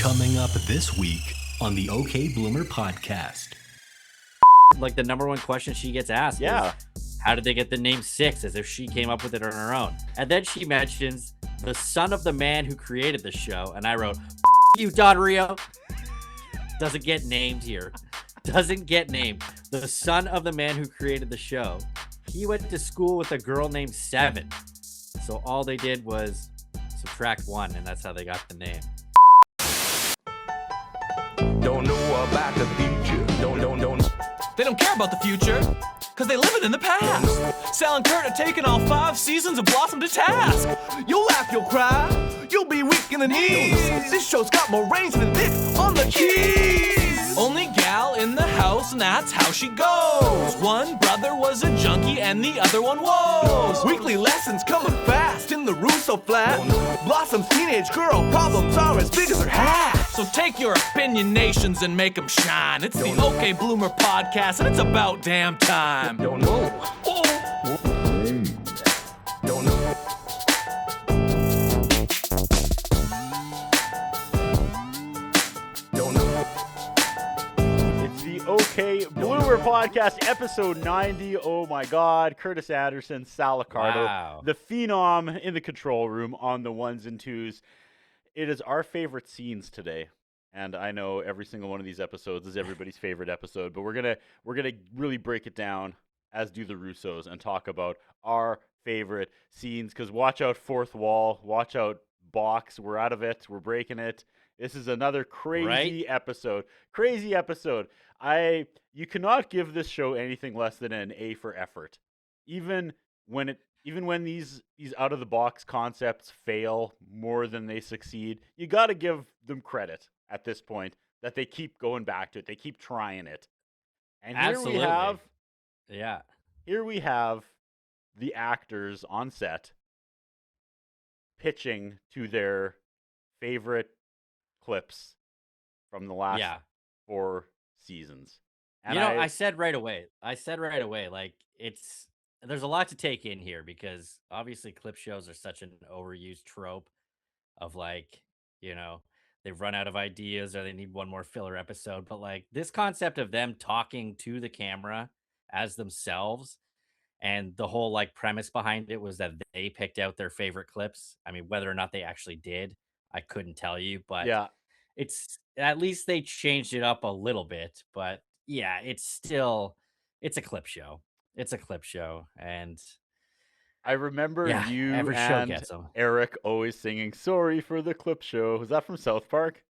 Coming up this week on the OK Bloomer podcast. Like the number one question she gets asked is, how did they get the name Six, as if she came up with it on her own? And then she mentions the son of the man who created the show. And I wrote, you, Don Rio. Doesn't get named here. Doesn't get named. The son of the man who created the show. He went to school with a girl named Seven. So all they did was subtract one, and that's how they got the name. Don't know about the future. Don't. They don't care about the future, because they live it in the past. Sal and Curtis are taking all 5 seasons of Blossom to task. You'll laugh, you'll cry, you'll be weak in the knees. This show's got more range than Nick on the keys. Only gal in the house, and that's how she goes. One brother was a junkie, and the other one was. Weekly lessons coming fast in the Russo flat. Blossom's teenage girl problems are as big as her hat. So take your opinionations and make them shine. It's the OK Bloomer podcast, and it's about damn time. Don't know. Don't know. It's the OK Bloomer podcast, episode 90. Oh my God. Curtis Anderson, Sal Accardo, Wow. the Phenom in the control room on the ones and twos. It is our favorite scenes today. And I know every single one of these episodes is everybody's favorite episode, but we're gonna really break it down, as do the Russos, and talk about our favorite scenes. Because watch out, fourth wall, watch out, box. We're out of it. We're breaking it. This is another crazy episode. Crazy episode. You cannot give this show anything less than an A for effort. Even when these out of the box concepts fail more than they succeed, you got to give them credit at this point that they keep going back to it. They keep trying it. And Absolutely. Here we have the actors on set pitching to their favorite clips from the last 4 seasons. And I said right away, like, there's a lot to take in here, because obviously clip shows are such an overused trope of, like, they've run out of ideas or they need one more filler episode. But like this concept of them talking to the camera as themselves, and the whole like premise behind it was that they picked out their favorite clips. I mean, whether or not they actually did, I couldn't tell you, but it's at least they changed it up a little bit. But yeah, it's a clip show. It's a clip show. And I remember you every show and gets 'em. Eric always singing "Sorry for the Clip Show." Was that from South Park?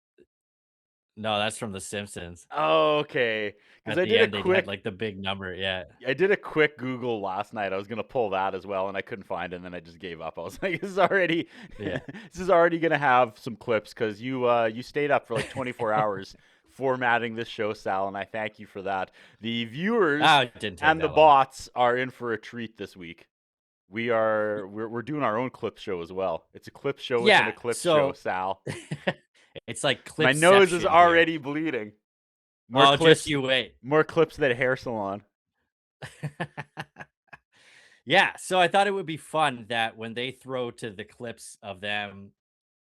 No, that's from The Simpsons. Oh, okay. Because At I the did end, a they quick, had like the big number. Yeah. I did a quick Google last night. I was gonna pull that as well, and I couldn't find it. And then I just gave up. I was like, "This is already, this is already gonna have some clips," because you stayed up for like 24 hours formatting this show, Sal, and I thank you for that. The viewers It didn't take and the that long. bots are in for a treat this week. We're doing our own clip show as well. It's a clip show within a clip show, Sal. It's like My nose is already bleeding. More clips, just you wait. more clips than a hair salon. Yeah, so I thought it would be fun that when they throw to the clips of them,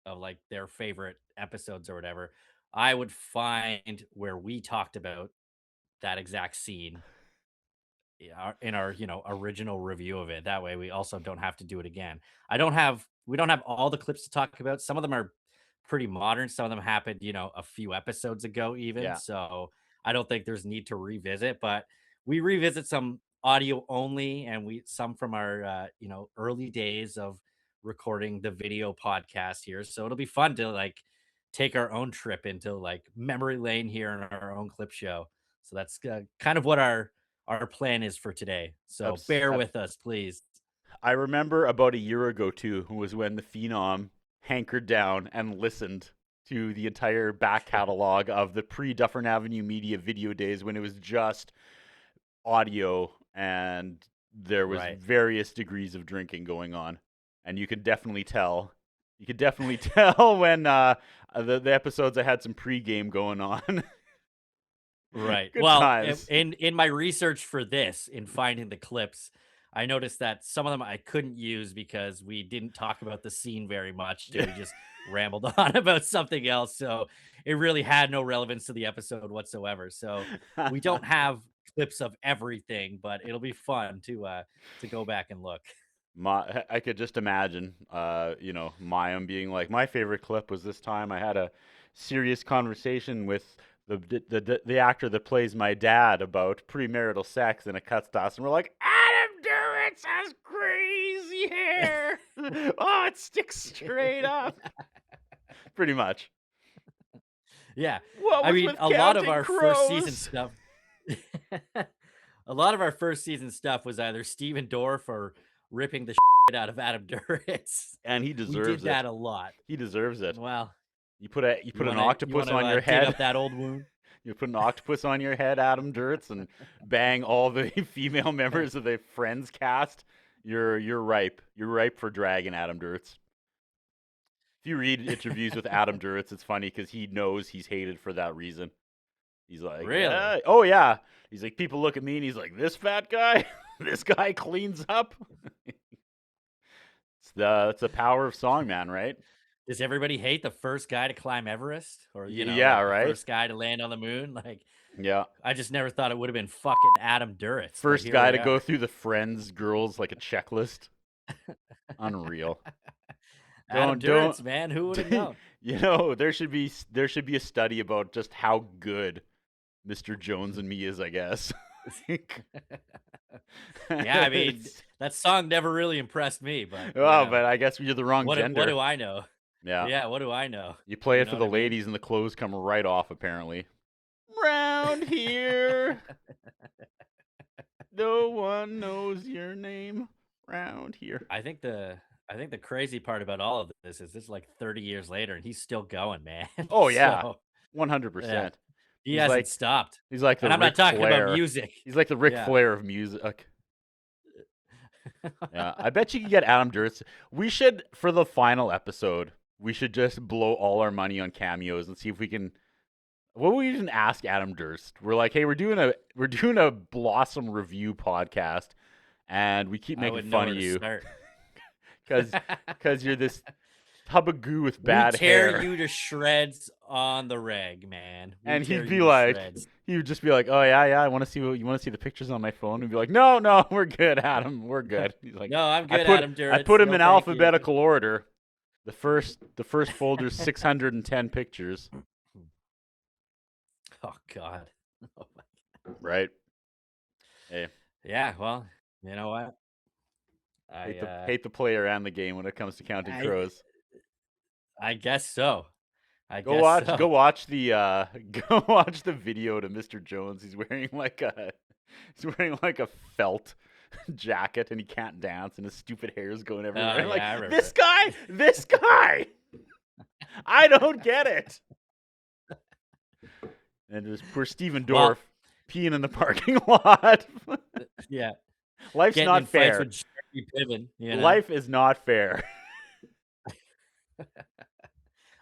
of like their favorite episodes or whatever, I would find where we talked about that exact scene in our original review of it. That way we also don't have to do it again. We don't have all the clips to talk about. Some of them are pretty modern. Some of them happened, a few episodes ago even. Yeah. So I don't think there's need to revisit, but we revisit some audio only, and some from our early days of recording the video podcast here. So it'll be fun to like take our own trip into like memory lane here in our own clip show. So that's kind of what our plan is for today. So bear with us, please. I remember about a year ago too, was when the Phenom hankered down and listened to the entire back catalog of the pre-Dufferin Avenue Media video days, when it was just audio and there was various degrees of drinking going on. And you could definitely tell. You could definitely tell when the episodes I had some pre-game going on. Right. Good Well, times. in my research for this, in finding the clips, I noticed that some of them I couldn't use because we didn't talk about the scene very much. We just rambled on about something else. So it really had no relevance to the episode whatsoever. So we don't have clips of everything, but it'll be fun to go back and look. I could just imagine, Mayim being like, my favorite clip was this time I had a serious conversation with the actor that plays my dad about premarital sex, and it cuts to us, and we're like, Adam Duritz has crazy hair. Oh, it sticks straight up. Pretty much. Yeah. What was I mean, with a lot of Counting our first season Crows? stuff. A lot of our first season stuff was either Steven Dorff or ripping the shit out of Adam Duritz. And he We deserves did that it. a lot. He deserves it. Well, You put an you octopus wanna, on your dig head. up that old wound. You put an octopus on your head, Adam Duritz, and bang all the female members of the Friends cast. You're ripe. You're ripe for dragging Adam Duritz. If you read interviews with Adam Duritz, it's funny because he knows he's hated for that reason. He's like, Really? "Yeah. Oh yeah." He's like, people look at me and he's like, this fat guy, this guy cleans up. It's the power of songman, right? Does everybody hate the first guy to climb Everest, or Yeah, like right? the first guy to land on the moon? Like, Yeah. I just never thought it would have been fucking Adam Duritz. but First here guy we to go are. through the Friends girls like a checklist. Unreal. Adam don't- Duritz, man, who would have known? There should be a study about just how good Mr. Jones and Me is, I guess. Yeah, I mean, It's- that song never really impressed me, but but I guess you're the wrong what gender. do I know? Yeah. Yeah, what do I know? You play You it for know the what I mean? ladies and the clothes come right off, apparently. Round here, no one knows your name. Round here. I think the crazy part about all of this is like 30 years later and he's still going, man. Oh, yeah. So, 100%. he He's hasn't like- stopped. He's like the And I'm Ric not talking Flair. about music. He's like the Ric Yeah. Flair of music. Yeah, I bet you can get Adam Duritz. We should, for the final episode, we should just blow all our money on cameos and see if we can. What would we even ask Adam Durst? We're like, hey, we're doing a Blossom review podcast, and we keep I making wouldn't know fun where of to you start. because you're this tub of goo with bad we tear hair. you to shreds on the reg, man. We And tear he'd be you to like, shreds. he would just be like, oh yeah, I want to see you want to see the pictures on my phone, and be like, no, we're good, Adam, we're good. He's like, No, I'm good, I put, Adam Duritz. I put him No, in thank you. alphabetical order. The first folder's 610 pictures, Oh God. Oh, my- right? Hey, yeah. Well, you know what? hate the player and the game when it comes to counting I- crows. I guess so. Go watch the go watch the video to Mr. Jones. He's wearing like a felt jacket and he can't dance and his stupid hair is going everywhere. yeah, I remember this it. guy. I don't get it. And there's poor Steven Well- Dorff peeing in the parking lot. Yeah. Life's Getting not in fights fair. with Jeremy Piven, you know? Life is not fair.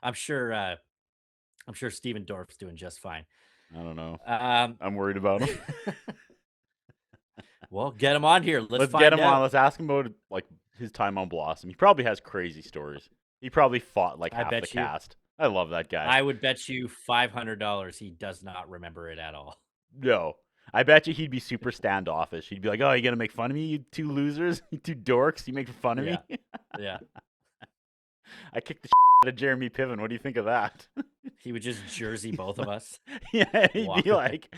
I'm sure Steven Dorff's doing just fine. I don't know. Um, I'm worried about him. well, get him on here. Let's find get him out. on. Let's ask him about like his time on Blossom. He probably has crazy stories. He probably fought like I half the bet you. cast. I love that guy. I would bet you $500 he does not remember it at all. No. I bet you he'd be super standoffish. He'd be like, "Oh, you gonna make fun of me, you two losers, you two dorks? You making fun of me?" Yeah. I kicked the out of Jeremy Piven. What do you think of that? He would just jersey both of us. Yeah, he'd Walk be away. like,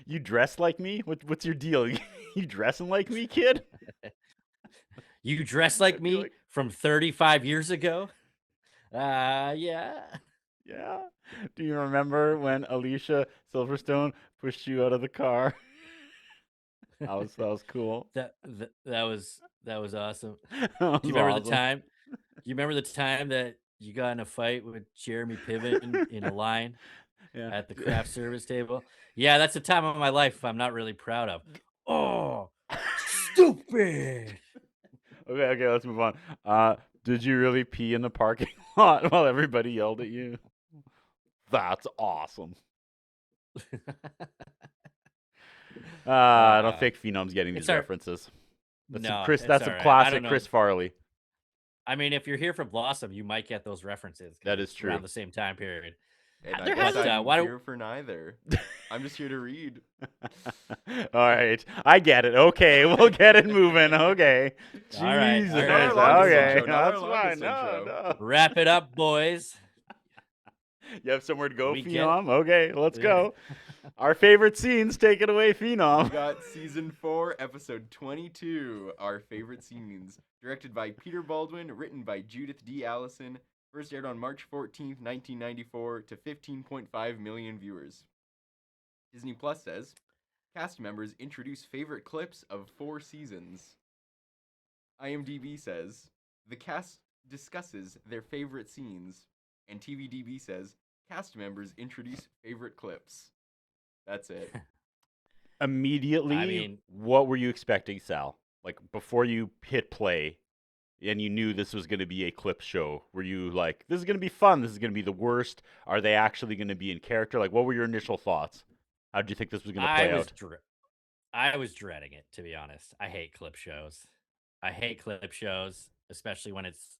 "You dress like me? What's your deal? You dressing like me, kid?" You dress like I'd be me like- from 35 years ago? Yeah. Yeah. Do you remember when Alicia Silverstone pushed you out of the car? that was cool. That was awesome. That Do was you remember awesome. the time? Do you remember the time that you got in a fight with Jeremy Piven in a line Yeah. at the craft service table? Yeah, that's a time of my life I'm not really proud of. Oh, stupid. Okay, let's move on. Did you really pee in the parking lot while everybody yelled at you? That's awesome. I don't think Phenom's getting these it's all- references. That's No, some Chris. it's That's all some right. I classic don't know. Chris Farley. I mean, if you're here for Blossom, you might get those references. 'cause That is it's true. Around the same time period. And I There guess has to. I'm Why do- here for neither. I'm just here to read. All right, I get it. Okay, we'll get it moving. Okay, All right, Jesus. all Not our right. longest Okay, intro, not our that's longest fine. No, intro. no. Wrap it up, boys. You have somewhere to go, We get it. Phenom? Okay, let's Yeah. go. Our favorite scenes. Take it away, We Phenom. got season 4, episode 22, our favorite scenes. Directed by Peter Baldwin, written by Judith D. Allison. First aired on March 14th, 1994, to 15.5 million viewers. Disney Plus says, cast members introduce favorite clips of 4 seasons. IMDb says, the cast discusses their favorite scenes. And TVDB says, cast members introduce favorite clips. That's it. Immediately, I mean- what were you expecting, Sal? Like, before you hit play and you knew this was going to be a clip show, were you like, this is going to be fun, this is going to be the worst? Are they actually going to be in character? Like, what were your initial thoughts? How did you think this was going to play out? I was dreading it, to be honest. I hate clip shows. Especially when it's,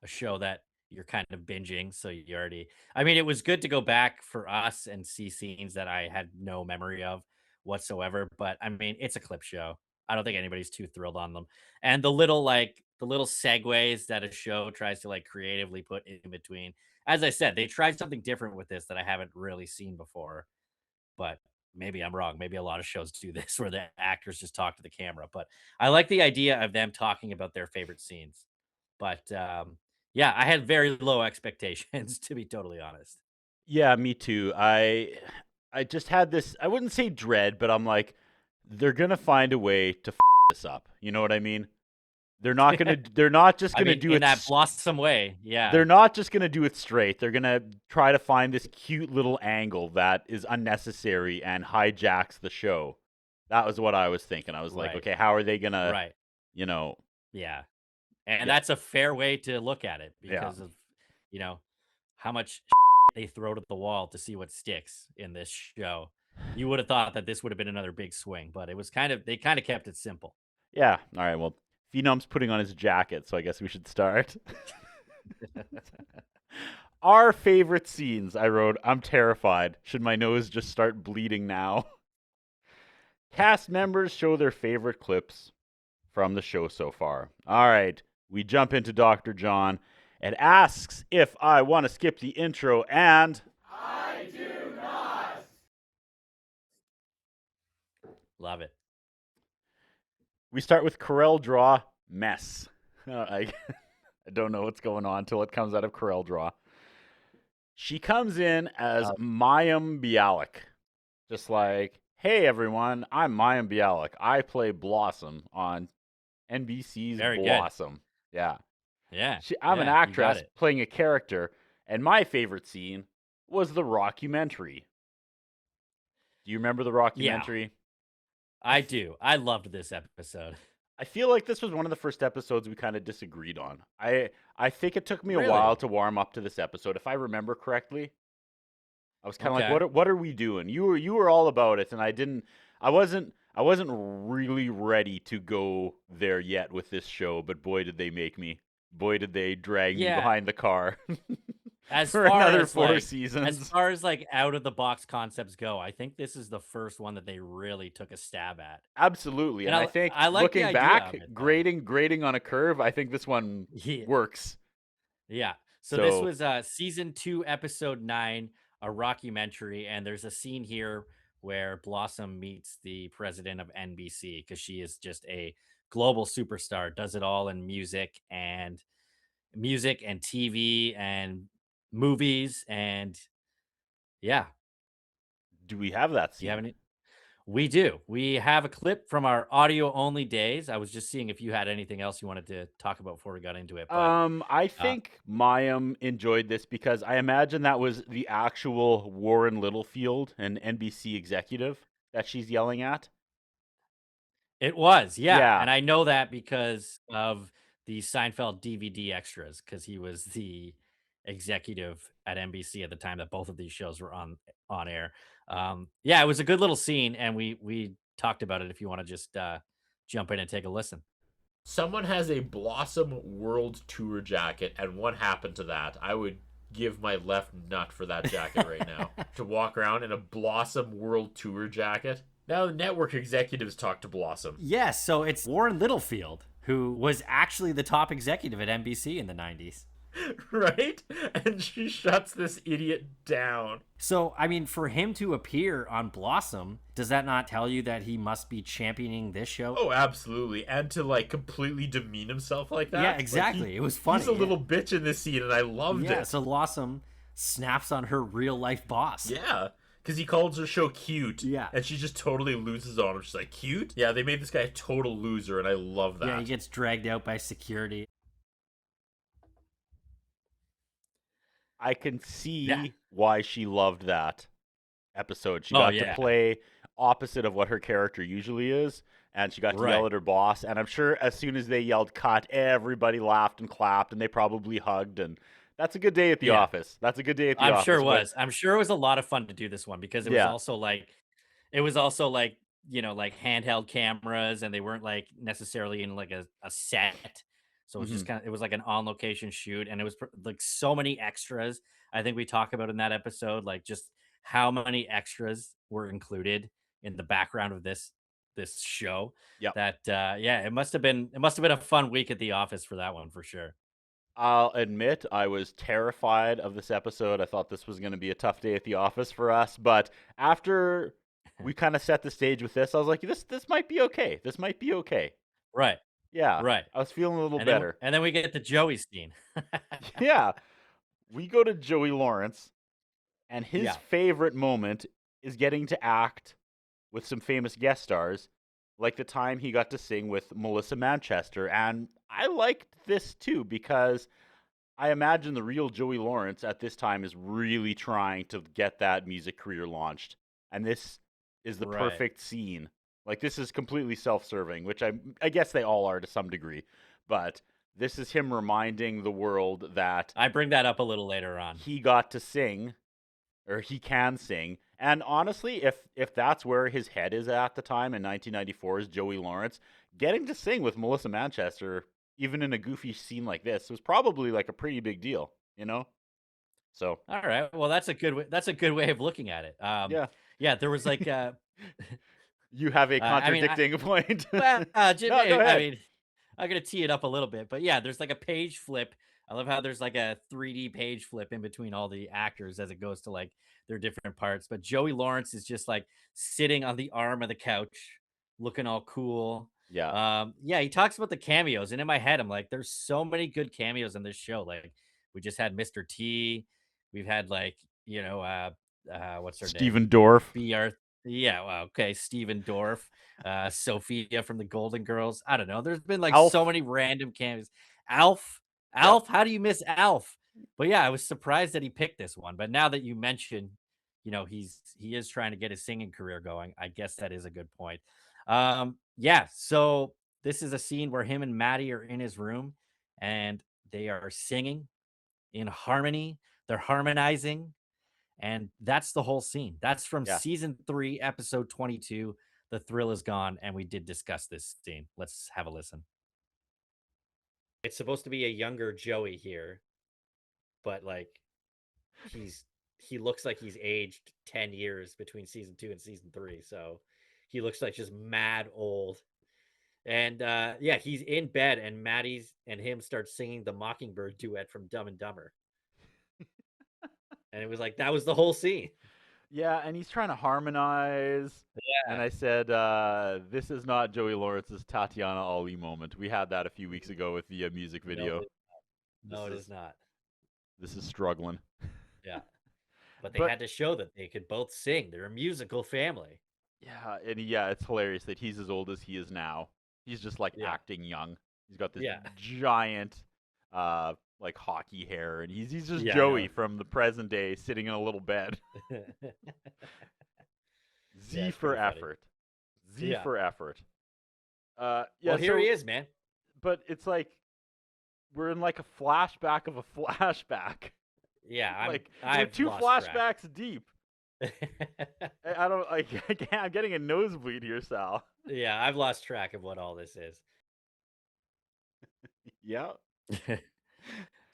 a show that you're kind of binging. So you already, I mean, it was good to go back for us and see scenes that I had no memory of whatsoever. But I mean, it's a clip show. I don't think anybody's too thrilled on them. And the little segues that a show tries to like creatively put in between. As I said, they tried something different with this that I haven't really seen before. But maybe I'm wrong. Maybe a lot of shows do this where the actors just talk to the camera. But I like the idea of them talking about their favorite scenes. But yeah, I had very low expectations, to be totally honest. Yeah, me too. I just had this, I wouldn't say dread, but I'm like, they're going to find a way to this up. You know what I mean? They're not just going to do it in that blossom way. Yeah. They're not just going to do it straight. They're going to try to find this cute little angle that is unnecessary and hijacks the show. That was what I was thinking. I was like, Right. okay, how are they going to, Right. Yeah. And that's a fair way to look at it because of, how much they throw to the wall to see what sticks in this show. You would have thought that this would have been another big swing, but it was they kind of kept it simple. Yeah. All right. Well, Phenom's putting on his jacket, so I guess we should start. Our favorite scenes, I wrote, I'm terrified. Should my nose just start bleeding now? Cast members show their favorite clips from the show so far. All right. We jump into Dr. John and asks if I want to skip the intro, and I do not. Love it. we start with Corel Draw mess. I don't know what's going on until it comes out of Corel Draw. She comes in as Mayim Bialik. Just like, hey everyone, I'm Mayim Bialik. I play Blossom on NBC's Very good. Blossom. Yeah. Yeah. I'm an Yeah, you got actress it. playing a character, and my favorite scene was the rockumentary. Do you remember the rockumentary? I do. I loved this episode. I feel like this was one of the first episodes we kind of disagreed on. I think it took me a Really? while to warm up to this episode, if I remember correctly. I was kind of Okay. like, what are we doing? You were all about it, and I wasn't really ready to go there yet with this show, but boy did they make me. Boy did they drag me Yeah. behind the car As for far another as 4 like, seasons. As far as like out of the box concepts go, I think this is the first one that they really took a stab at. Absolutely. And And I think I like the looking idea back, of it, though. grading on a curve, I think this one Yeah. works. Yeah. So this So- was season 2, episode 9, a rockumentary, and there's a scene here where Blossom meets the president of NBC because she is just a global superstar, does it all in music and TV and movies, and yeah. Do we have that Do scene? you have any? We do. We have a clip from our audio only days. I was just seeing if you had anything else you wanted to talk about before we got into it. But I think Mayim enjoyed this because I imagine that was the actual Warren Littlefield, an NBC executive, that she's yelling at. it was, yeah. Yeah. And I know that because of the Seinfeld DVD extras, because he was the executive at NBC at the time that both of these shows were on air. Yeah, it was a good little scene, and we talked about it. If you want to just jump in and take a listen. Someone has a Blossom World Tour jacket, and what happened to that? I would give my left nut for that jacket right now. To walk around in a Blossom World Tour jacket. Now the network executives talk to Blossom. Yes, so it's Warren Littlefield, who was actually the top executive at NBC in the 90s. Right? And she shuts this idiot down. So, I mean, for him to appear on Blossom, does that not tell you that he must be championing this show? Oh, absolutely. And to, like, completely demean himself like that. Yeah, exactly. Like, it was funny. He's a little bitch in this scene, and I loved it. Yeah, so Blossom snaps on her real-life boss. Yeah. Because he calls her show cute. Yeah. And she just totally loses on him. She's like, cute? Yeah, they made this guy a total loser, and I love that. Yeah, he gets dragged out by security. I can see why she loved that episode. She Oh, got yeah. to play opposite of what her character usually is, and she got to yell at her boss. And I'm sure as soon as they yelled cut, everybody laughed and clapped, and they probably hugged. And that's a good day at the office. That's a good day at the office. I'm sure it was. I'm sure it was a lot of fun to do this one because it was also like, you know, like handheld cameras, and they weren't like necessarily in like a set. So it was just it was like an on location shoot, and it was like so many extras. I think we talk about in that episode, like just how many extras were included in the background of this show. Yeah. That it must have been a fun week at the office for that one for sure. I'll admit I was terrified of this episode. I thought this was going to be a tough day at the office for us, but after we kind of set the stage with this, I was like, this might be okay. This might be okay. Right. Yeah. Right. I was feeling a little better. And then we get the Joey scene. Yeah. We go to Joey Lawrence, and his favorite moment is getting to act with some famous guest stars, like the time he got to sing with Melissa Manchester. And I liked this too, because I imagine the real Joey Lawrence at this time is really trying to get that music career launched. And this is the perfect scene. Like, this is completely self-serving, which I guess they all are to some degree. But this is him reminding the world that I bring that up a little later on. He got to sing, or he can sing. And honestly, if that's where his head is at the time in 1994 is Joey Lawrence, getting to sing with Melissa Manchester, even in a goofy scene like this, was probably like a pretty big deal, you know? So all right, well, that's a good way of looking at it. Yeah, there was like you have a contradicting point. Well, Jim, No, go ahead. I mean, I'm gonna tee it up a little bit, but yeah, there's like a page flip. I love how there's like a 3D page flip in between all the actors as it goes to like their different parts. But Joey Lawrence is just like sitting on the arm of the couch, looking all cool. Yeah. He talks about the cameos, and in my head, I'm like, there's so many good cameos in this show. Like, we just had Mr. T, we've had like, you know, what's her name? Stephen Dorff. Stephen Dorff, Sophia from the Golden Girls. I don't know. There's been like Alf. so many random cameos. Alf, how do you miss Alf? But yeah, I was surprised that he picked this one. But now that you mention, you know, he is trying to get his singing career going, I guess that is a good point. So this is a scene where him and Maddie are in his room, and they are singing in harmony. They're harmonizing. And that's the whole scene. That's from season 3, episode 22. The Thrill Is Gone. And we did discuss this scene. Let's have a listen. It's supposed to be a younger Joey here, but like he looks like he's aged 10 years between season 2 and season 3. So he looks like just mad old. And he's in bed, and Maddie's and him start singing the Mockingbird duet from Dumb and Dumber. And it was like, that was the whole scene. Yeah, and he's trying to harmonize. Yeah. And I said, this is not Joey Lawrence's Tatiana Ali moment. We had that a few weeks ago with the music video. No, it is not. This is struggling. Yeah. But they had to show that they could both sing. They're a musical family. Yeah, and it's hilarious that he's as old as he is now. He's just like acting young. He's got this giant like hockey hair, and he's just Joey from the present day sitting in a little bed. Z for effort. Z for effort. Well, here he is, man. But it's like we're in like a flashback of a flashback. Yeah, we're 2 flashbacks deep. I don't I'm getting a nosebleed here, Sal. Yeah, I've lost track of what all this is. Yeah.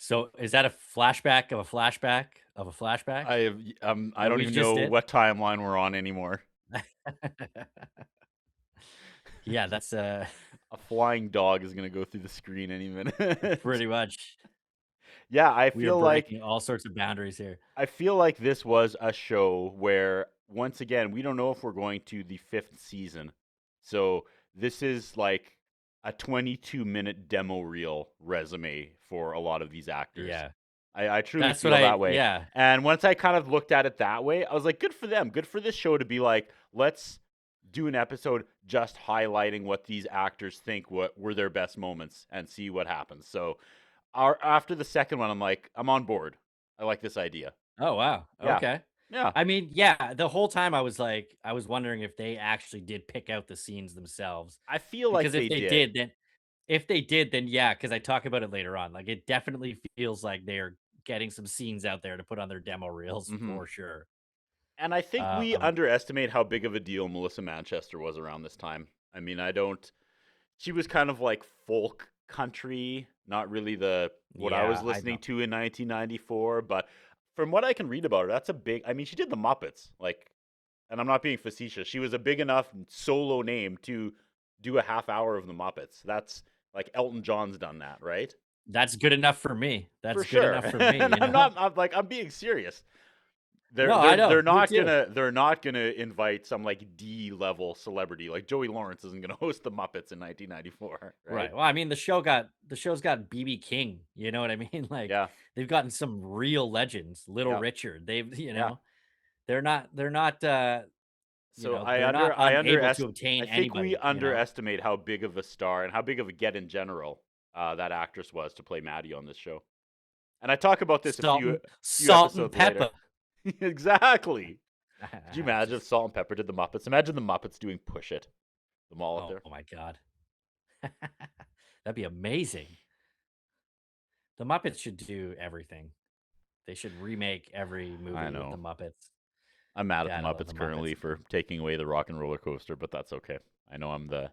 So is that a flashback of a flashback of a flashback? I What don't we even just know did? what timeline we're on anymore. Yeah, that's A flying dog is gonna go through the screen any minute. pretty much. Yeah, We are breaking all sorts of boundaries here. I feel like this was a show where, once again, we don't know if we're going to the 5th season. So this is like a 22-minute demo reel resume for a lot of these actors. Yeah. I truly That's what feel that way. yeah. And once I kind of looked at it that way, I was like, good for them. Good for this show to be like, let's do an episode just highlighting what these actors think what were their best moments and see what happens. So after the second one, I'm like, I'm on board. I like this idea. Oh wow. Yeah. Okay. Yeah. I mean, yeah, the whole time I was like, I was wondering if they actually did pick out the scenes themselves. I feel like Because if they did. did, then yeah, because I talk about it later on. Like it definitely feels like they're getting some scenes out there to put on their demo reels Mhm. for sure. And I think we Um, underestimate how big of a deal Melissa Manchester was around this time. I mean, she was kind of like folk country, not really what I was yeah, I listening know. to in 1994, but from what I can read about her, that's a big, I mean, she did the Muppets, like, and I'm not being facetious. She was a big enough solo name to do a half hour of the Muppets. That's like Elton John's done that, right? That's good enough for me. For That's good sure. enough for me. And You know? I'm being serious. No, I know. They're Me not too. gonna invite some like D level celebrity like Joey Lawrence isn't gonna host the Muppets in 1994, right? Right. Well, I mean, the show's got BB King. You know what I mean? Like Yeah, they've gotten some real legends. Little yeah, Richard. They've, yeah. they're not So they're not unable to I obtain think we anybody, you know? underestimate how big of a star and how big of a get in general that actress was to play Maddie on this show. And I talk about this a few Salt and episodes later. pepper. Exactly. Could you imagine if Just- Salt and Pepper did the Muppets? Imagine the Muppets doing Push It. Them all up there. oh my god. That'd be amazing. The Muppets should do everything. They should remake every movie with know. the Muppets. I'm mad at God, the I love Muppets the currently Muppets. for taking away the Rock and Roller Coaster, but that's okay. I know I'm the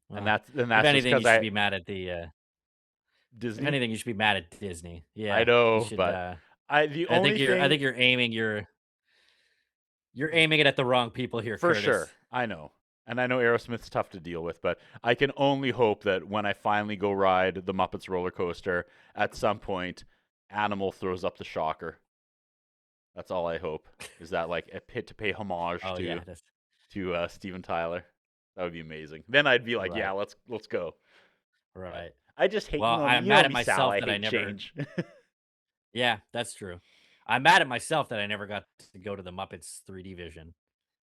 Well, and that's if just anything, you because should I be mad at the if Disney. anything, you should be mad at Disney. Yeah. I know, you should, but I only think thing you're aiming it at the wrong people here, for Curtis. sure. I know. And I know Aerosmith's tough to deal with, but I can only hope that when I finally go ride the Muppets roller coaster, at some point, Animal throws up the shocker. That's all I hope. Is that like a pit to pay homage Oh yeah, to Steven Tyler? That would be amazing. Then I'd be like, Right. yeah, let's go. right. I just hate. Well, you know, I'm you know mad at me, Sal, myself I that I hate never. change. Yeah, that's true. I'm mad at myself that I never got to go to the Muppets 3D Vision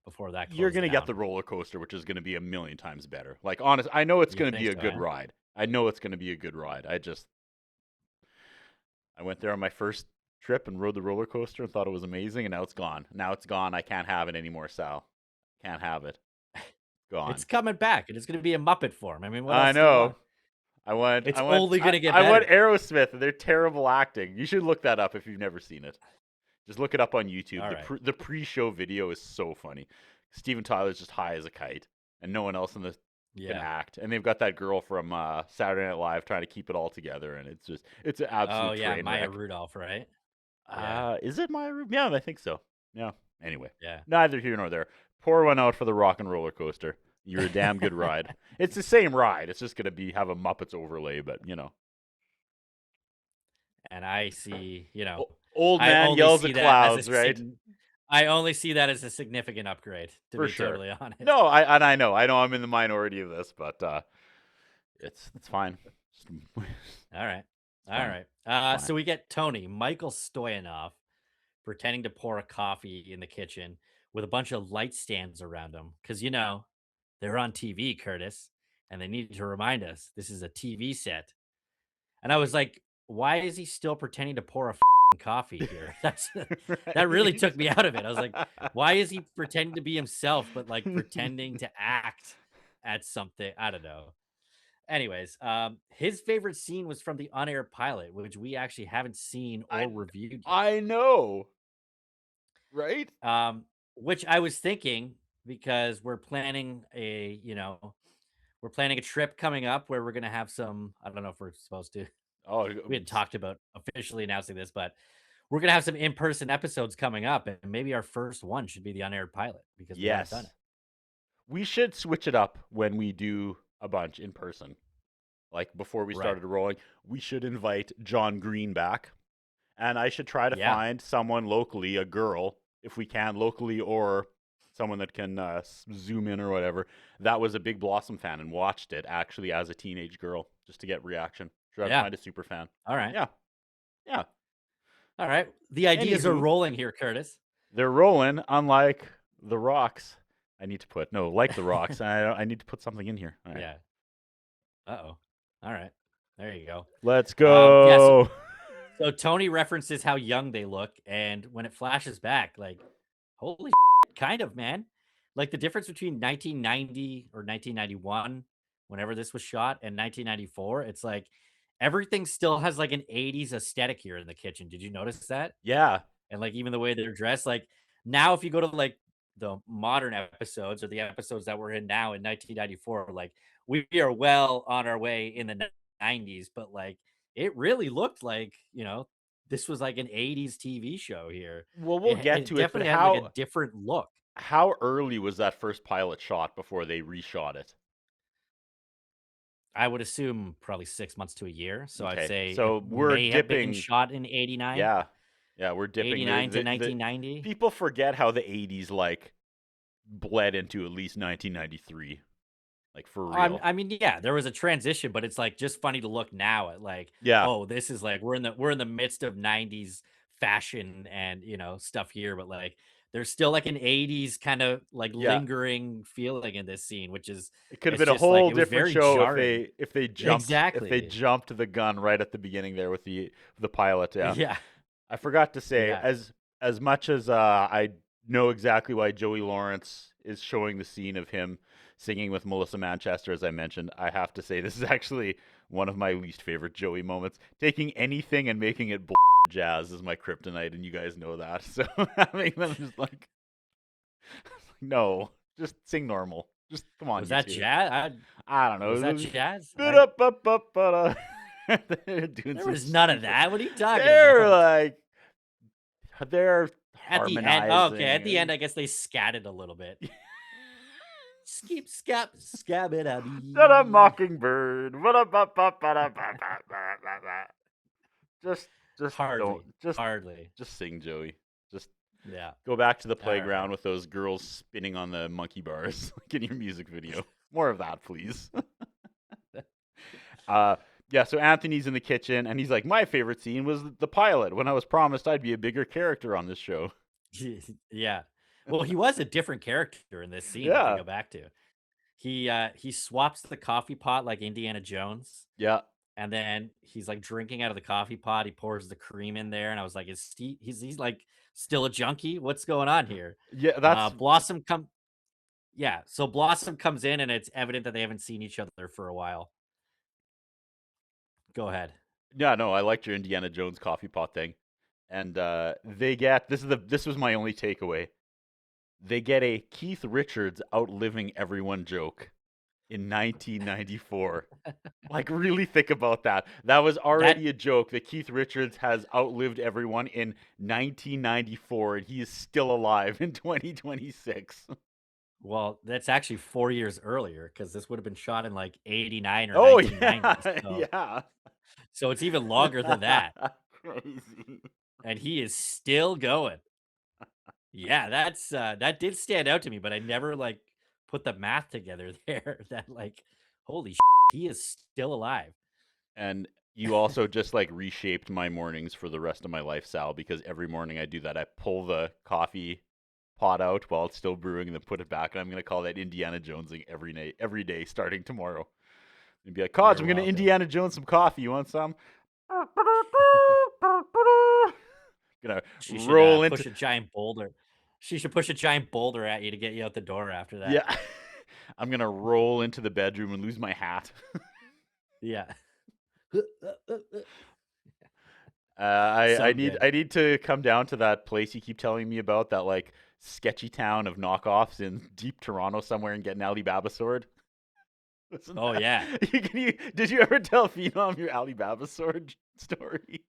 before that. You're gonna get down. the roller coaster, which is gonna be a million times better. Like, honest, I know it's You gonna think be a so, good eh? ride. I know it's gonna be a good ride. I went there on my first trip and rode the roller coaster and thought it was amazing, and now it's gone. Now it's gone. I can't have it anymore, Sal. Can't have it. Gone. It's coming back, and it's going to be a Muppet form. I mean, what else I do you know. want? It's only gonna get I went better. Aerosmith. They're terrible acting. You should look that up if you've never seen it. Just look it up on YouTube. All right. The pre-show video is so funny. Steven Tyler's just high as a kite, and no one else in the can Yeah. act. And they've got that girl from Saturday Night Live trying to keep it all together, and it's an absolute Oh yeah, train Maya wreck. Rudolph, right? Yeah. Is it Maya Rudolph? Yeah, I think so. Yeah. Anyway, Yeah. neither here nor there. Pour one out for the Rock and Roller Coaster. You're a damn good ride. It's the same ride. It's just gonna have a Muppets overlay, but And I see, old I man only yells see at that as clouds, a right? I only see that as a significant upgrade, to For be sure. totally honest. No, I know I'm in the minority of this, but it's fine. All right. All fine. right. So we get Tony, Michael Stoyanov, pretending to pour a coffee in the kitchen with a bunch of light stands around him. Because, they're on TV, Curtis, and they need to remind us this is a TV set. And I was like, why is he still pretending to pour a coffee here? That really took me out of it. I was like, why is he pretending to be himself, but like pretending to act at something? I don't know. Anyways, his favorite scene was from the on-air pilot, which we actually haven't seen or reviewed yet. I know, right? Which I was thinking because we're planning a trip coming up where we're gonna have some. I don't know if we're supposed to Oh, We had talked about officially announcing this, but we're gonna have some in-person episodes coming up, and maybe our first one should be the unaired pilot because we haven't done yes. it. We should switch it up when we do a bunch in person. Like before we Right. started rolling, we should invite John Green back. And I should try to Yeah. find someone locally, a girl, if we can, locally, or someone that can zoom in or whatever, that was a big Blossom fan and watched it actually as a teenage girl just to get reaction. Try to Yeah. find a super fan. All right. Yeah. Yeah. All right. The ideas are Anywho. rolling here, Curtis. They're rolling, unlike the Rocks. I need to put, no, like the Rocks. I need to put something in here. All right. Yeah. Uh-oh. All right. There you go. Let's Yeah, go. So Tony references how young they look, and when it flashes back, like, holy kind of, man. Like the difference between 1990 or 1991, whenever this was shot, and 1994, it's like everything still has like an 80s aesthetic here in the kitchen. Did you notice that? Yeah. And like even the way they're dressed, like now if you go to like the modern episodes or the episodes that we're in now in 1994, like we are well on our way in the 90s, but like it really looked like, this was like an 80s TV show here. Well, we'll get It to it, but definitely had like a different look. how early was that first pilot shot before they reshot it? I would assume probably 6 months to a year. So Okay, I'd say so it we're may have been dipping- shot in 89. Yeah. Yeah, we're dipping. 89 to 1990. People forget how the 80s like bled into at least 1993. Like for real. I mean, yeah, there was a transition, but it's like just funny to look now at like, Yeah. oh, this is like we're in the midst of 90s fashion and stuff here, but like there's still like an 80s kind of like Yeah. lingering feeling in this scene, which is It could have it's been a just, like, whole it was different very show jarring. if they jumped Exactly. the gun right at the beginning there with the pilot. Yeah. Yeah. I forgot to say, Yeah. as much as I know exactly why Joey Lawrence is showing the scene of him singing with Melissa Manchester, as I mentioned, I have to say this is actually one of my least favorite Joey moments. Taking anything and making it jazz is my kryptonite, and you guys know that. So having them just like, no, just sing normal. Just come on. Was you that two. jazz? I don't know. Was that It jazz? Doing There some was none of stupid- that. What are you talking They're about? like, they're At the harmonizing. end, okay. At the end, I guess they scatted a little bit. Skip, scab, scab it up. That a mockingbird. Just Hardly. don't Hardly. just sing, Joey. Just Yeah. go back to the All playground right. with those girls spinning on the monkey bars like in your music video. More of that, please. Yeah, so Anthony's in the kitchen and he's like, my favorite scene was the pilot when I was promised I'd be a bigger character on this show. Yeah. Well, he was a different character in this scene. If Yeah. you go back to, he swaps the coffee pot like Indiana Jones, Yeah. and then he's like drinking out of the coffee pot. He pours the cream in there, and I was like, he's like still a junkie? What's going on here? Yeah, that's Blossom Yeah, so Blossom comes in, and it's evident that they haven't seen each other for a while. Go ahead. Yeah, no, I liked your Indiana Jones coffee pot thing. And they get this was my only takeaway. They get a Keith Richards outliving everyone joke in 1994. Like, really think about that. That was already a joke that Keith Richards has outlived everyone in 1994, and he is still alive in 2026. Well, that's actually 4 years earlier because this would have been shot in like 89 or Oh 1990. yeah, So, yeah. so it's even longer than that. Crazy. And he is still going. Yeah, that did stand out to me, but I never like put the math together there that like, holy he is still alive. And you also just like reshaped my mornings for the rest of my life, Sal, because every morning I do that. I pull the coffee pot out while it's still brewing and then put it back. And I'm going to call that Indiana Jonesing every day starting tomorrow. And be like, Codge, I'm going to Indiana Jones some coffee. You want some? Gonna She should roll push into a giant boulder. She should push a giant boulder at you to get you out the door after that. yeah. I'm going to roll into the bedroom and lose my hat. Yeah. I good. need to come down to that place you keep telling me about, that like sketchy town of knockoffs in deep Toronto somewhere, and get an Alibaba sword. Oh, yeah. Did you ever tell Phenom your Alibaba sword story?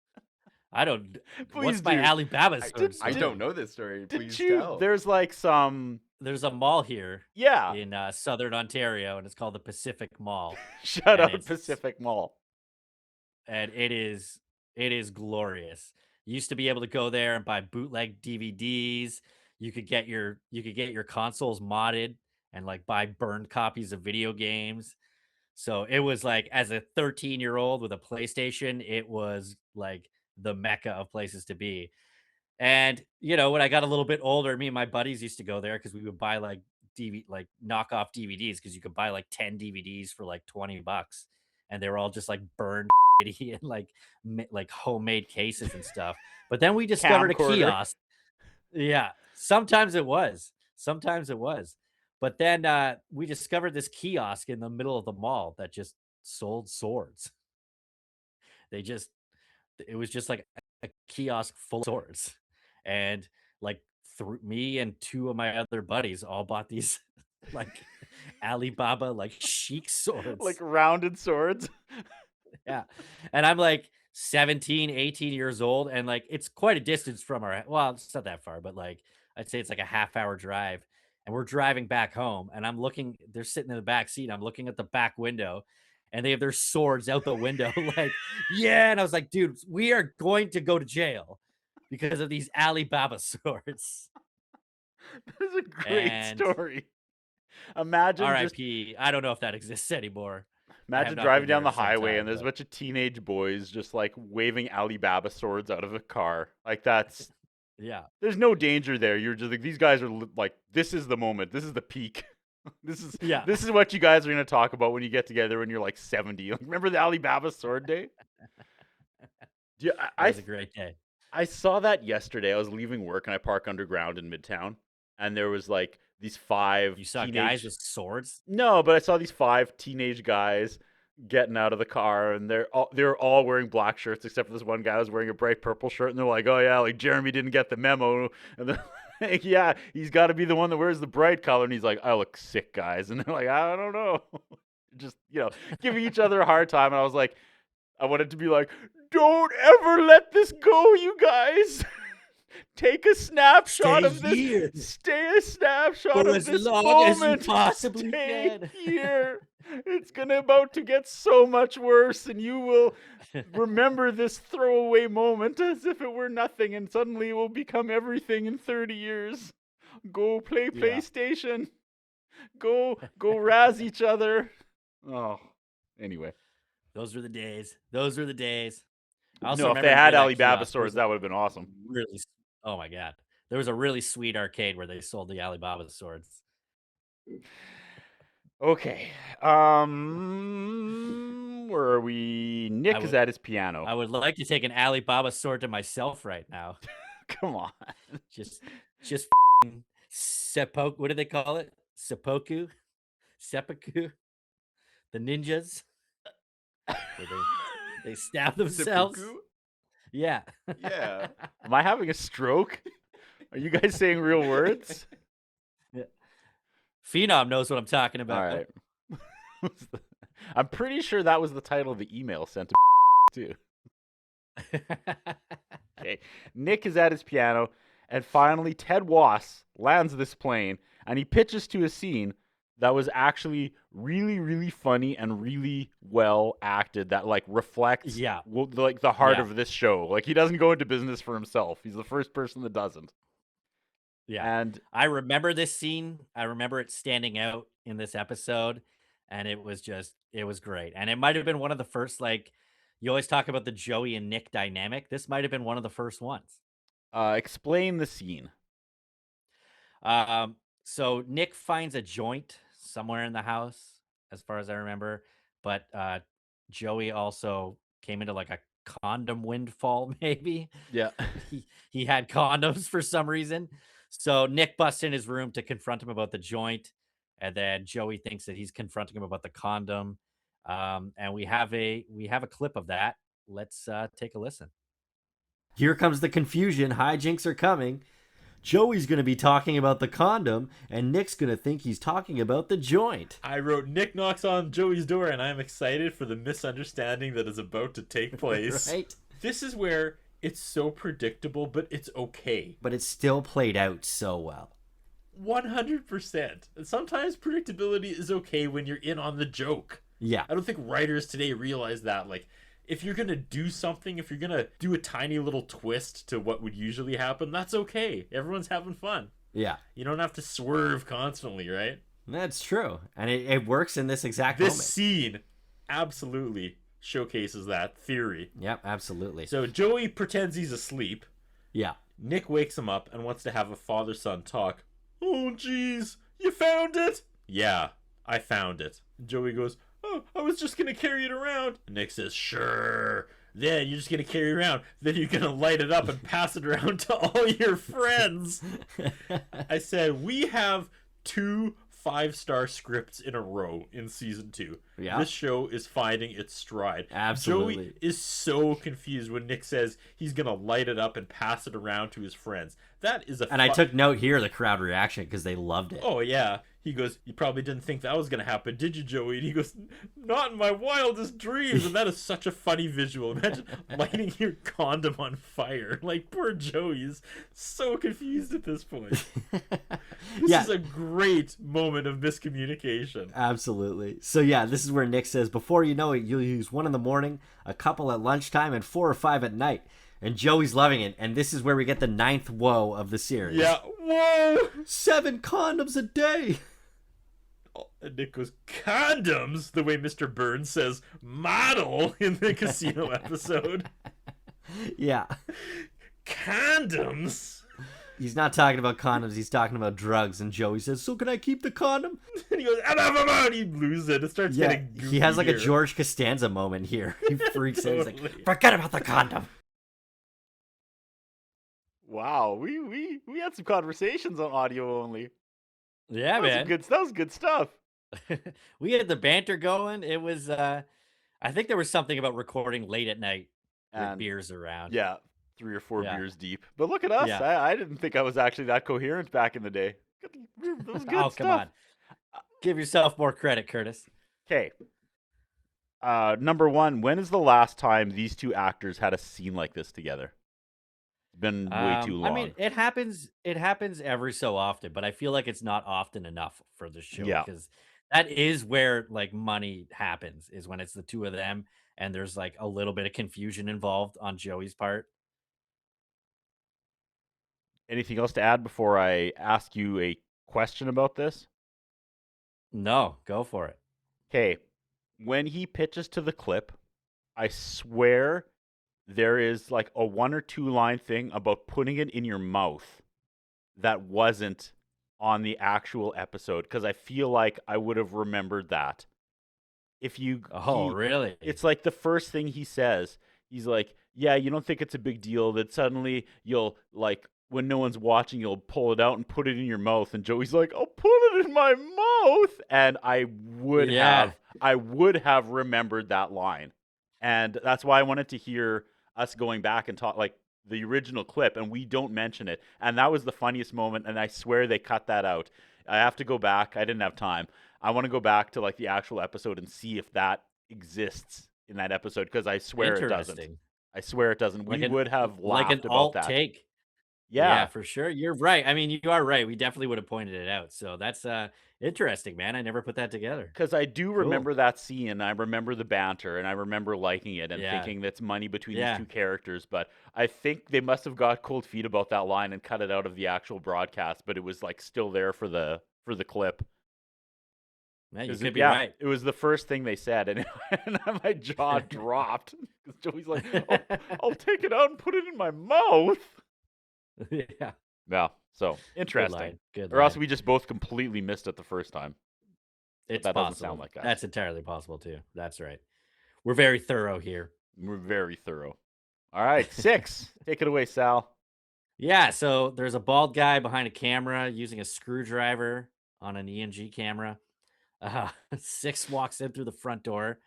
I don't. What's Please my do. Alibaba sword I story? don't know this story. Didn't Please you? tell. There's like some. There's a mall here Yeah. in southern Ontario, and it's called the Pacific Mall, Shout and out Pacific Mall. and it is glorious. You used to be able to go there and buy bootleg DVDs. You could get your consoles modded and like buy burned copies of video games. So it was like, as a 13-year-old with a PlayStation, it was like the mecca of places to be. And when I got a little bit older, me and my buddies used to go there because we would buy like like knockoff DVDs, because you could buy like 10 DVDs for like $20, and they were all just like burned in like like homemade cases and stuff. But then we discovered a Camcorder. kiosk. Yeah, sometimes it was. Sometimes it was. But then we discovered this kiosk in the middle of the mall that just sold swords. It was just like a kiosk full of swords. And like me and two of my other buddies all bought these like Alibaba like chic swords. Like rounded swords. Yeah. And I'm like 17, 18 years old, and like it's quite a distance from well, it's not that far, but like I'd say it's like a half-hour drive. And we're driving back home, and they're sitting in the back seat. I'm looking at the back window, and they have their swords out the window, like, yeah. And I was like, dude, we are going to go to jail because of these Alibaba swords. That's a great story. Imagine R.I.P. I don't know if that exists anymore. Imagine driving down the highway and there's a bunch of teenage boys just like waving Alibaba swords out of a car. Like that's yeah. There's no danger there. You're just like, these guys are like, this is the moment. This is the peak. This is what you guys are going to talk about when you get together when you're like 70. Remember the Alibaba sword day? Yeah, it was a great day. I saw that yesterday. I was leaving work and I park underground in Midtown, and there was like these 5 You saw guys with swords? No, but I saw these 5 teenage guys getting out of the car, and they're all wearing black shirts except for this one guy was wearing a bright purple shirt, and they're like, "Oh yeah, like Jeremy didn't get the memo." And they're like, "Yeah, he's got to be the one that wears the bright color." And he's like, "I look sick, guys." And they're like, "I don't know." Just, giving each other a hard time. And I was like, I wanted to be like, "Don't ever let this go, you guys." Take a snapshot of this. Here. Stay a snapshot of this long as you moment. possibly Stay can. here. It's about to get so much worse, and you will remember this throwaway moment as if it were nothing, and suddenly it will become everything in 30 years. Go play PlayStation. Go razz each other. Oh, anyway. Those were the days. Those were the days. If they had Alibaba swords, that would have been awesome. Really, oh my god, there was a really sweet arcade where they sold the Alibaba swords. Okay, where are we? Nick is at his piano. I would like to take an Alibaba sword to myself right now. Come on, just seppuku. What do they call it? Seppuku. The ninjas. They stab themselves. Seppuku? Yeah. Yeah. Am I having a stroke? Are you guys saying real words? Yeah. Phenom knows what I'm talking about. All right. I'm pretty sure that was the title of the email sent to too. Okay. Nick is at his piano, and finally Ted Wass lands this plane, and he pitches to a scene that was actually really, really funny and really well acted, that like reflects like the heart of this show. Like, he doesn't go into business for himself. He's the first person that doesn't. Yeah. And I remember this scene. I remember it standing out in this episode, and it was great. And it might have been one of the first, like, you always talk about the Joey and Nick dynamic. This might have been one of the first ones. Explain the scene. So Nick finds a joint somewhere in the house, as far as I remember, but Joey also came into like a condom windfall, maybe. Yeah. he had condoms for some reason. So Nick busts in his room to confront him about the joint, and then Joey thinks that he's confronting him about the condom. And we have a clip of that. Let's take a listen. Here comes the confusion. Hijinks are coming. Joey's going to be talking about the condom, and Nick's going to think he's talking about the joint. I wrote Nick knocks on Joey's door, and I'm excited for the misunderstanding that is about to take place. Right? This is where it's so predictable, but it's okay. But it's still played out so well. 100%. Sometimes predictability is okay when you're in on the joke. Yeah. I don't think writers today realize that. Like, if you're going to do something, if you're going to do a tiny little twist to what would usually happen, that's okay. Everyone's having fun. Yeah. You don't have to swerve constantly, right? That's true. And it works in this exact This moment. scene absolutely showcases that theory. Yep, absolutely. So Joey pretends he's asleep. Yeah. Nick wakes him up and wants to have a father-son talk. Oh, geez, you found it? Yeah, I found it. Joey goes, oh, I was just going to carry it around. And Nick says, sure. Then you're just going to carry it around. Then you're going to light it up and pass it around to all your friends. I said, we have 2 5-star scripts in a row in season 2. Yeah. This show is finding its stride. Absolutely. Joey is so confused when Nick says he's going to light it up and pass it around to his friends. That is a And I took note here of the crowd reaction because they loved it. Oh, yeah. He goes, you probably didn't think that was going to happen, did you, Joey? And he goes, not in my wildest dreams. And that is such a funny visual. Imagine lighting your condom on fire. Like, poor Joey's so confused at this point. This is a great moment of miscommunication. Absolutely. So, yeah, this is where Nick says, before you know it, you'll use 1 in the morning, a couple at lunchtime, and 4 or 5 at night. And Joey's loving it. And this is where we get the 9th whoa of the series. Yeah, whoa! 7 condoms a day. And Nick goes, condoms? The way Mr. Burns says model in the casino episode. Yeah. Condoms? He's not talking about condoms. He's talking about drugs. And Joey says, so can I keep the condom? And he goes, and he loses it. It starts getting goofy. He has like here. a George Costanza moment here. He freaks out. He's like, Totally. forget about the condom. Wow, we had some conversations on audio only. Yeah, man. That was good stuff. We had the banter going. It was I think there was something about recording late at night with And beers around. yeah, 3 or 4 Yeah. beers deep. But look at us. Yeah. I didn't think I was actually that coherent back in the day. That was good Oh, stuff. come on. Give yourself more credit, Curtis. Okay. Number 1, when is the last time these 2 actors had a scene like this together? It's been way too long. I mean, it happens every so often, but I feel like it's not often enough for the show Yeah. because that is where like money happens, is when it's the 2 of them and there's like a little bit of confusion involved on Joey's part. Anything else to add before I ask you a question about this? No, go for it. Okay. When he pitches to the clip, I swear there is like a 1 or 2 line thing about putting it in your mouth that wasn't on the actual episode, because I feel like I would have remembered that. If you Really? It's like the first thing he says. He's like, yeah, you don't think it's a big deal that suddenly you'll, like, when no one's watching, you'll pull it out and put it in your mouth. And Joey's like, I'll put it in my mouth. And I would have remembered that line. And that's why I wanted to hear us going back and talk, like, the original clip, and we don't mention it. And that was the funniest moment, and I swear they cut that out. I have to go back. I didn't have time. I want to go back to, like, the actual episode and see if that exists in that episode, because I swear it doesn't. Interesting. I swear it doesn't. Like We would have Like laughed an about alt that. take. Yeah. Yeah, for sure. You're right. I mean, you are right. We definitely would have pointed it out. So that's interesting, man. I never put that together. Because I do remember that scene. I remember the banter, and I remember liking it and Yeah. thinking that's money between Yeah. these 2 characters. But I think they must have got cold feet about that line and cut it out of the actual broadcast. But it was, like, still there for the clip. Man, you 'Cause could be yeah, right. it was the first thing they said, and, and my jaw dropped. 'Cause Joey's like, I'll take it out and put it in my mouth. Yeah. Yeah, so Good interesting. line. Good Or else line. we just both completely missed it the first time. It's that possible. doesn't sound like us. That's entirely possible too. That's right. We're very thorough here. We're very thorough. All right, 6. Take it away, Sal. Yeah, so there's a bald guy behind a camera using a screwdriver on an ENG camera. 6 walks in through the front door.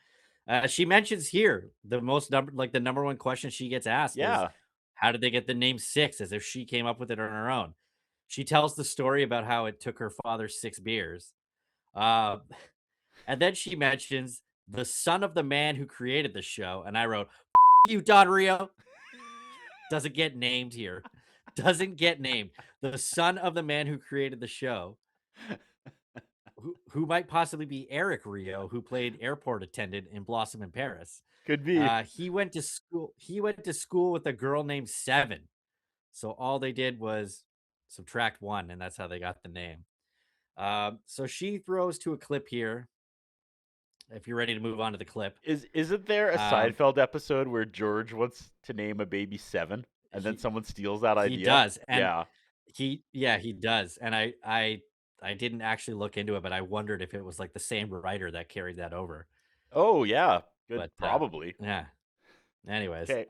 She mentions here the number 1 question she gets asked is, Yeah. how did they get the name 6? As if she came up with it on her own. She tells the story about how it took her father 6 beers. Uh, and then she mentions the son of the man who created the show. And I wrote, you, Don Rio. Doesn't get named here. Doesn't get named. The son of the man who created the show, who might possibly be Eric Rio, who played airport attendant in Blossom in Paris. Could be. He went to school. He went to school with a girl named Seven. So all they did was subtract 1, and that's how they got the name. So she throws to a clip here. If you're ready to move on to the clip, Isn't there a Seinfeld episode where George wants to name a baby Seven, and then someone steals that idea? He does. And yeah. he does. And I didn't actually look into it, but I wondered if it was like the same writer that carried that over. Oh yeah, good. But probably. Yeah. Anyways, okay.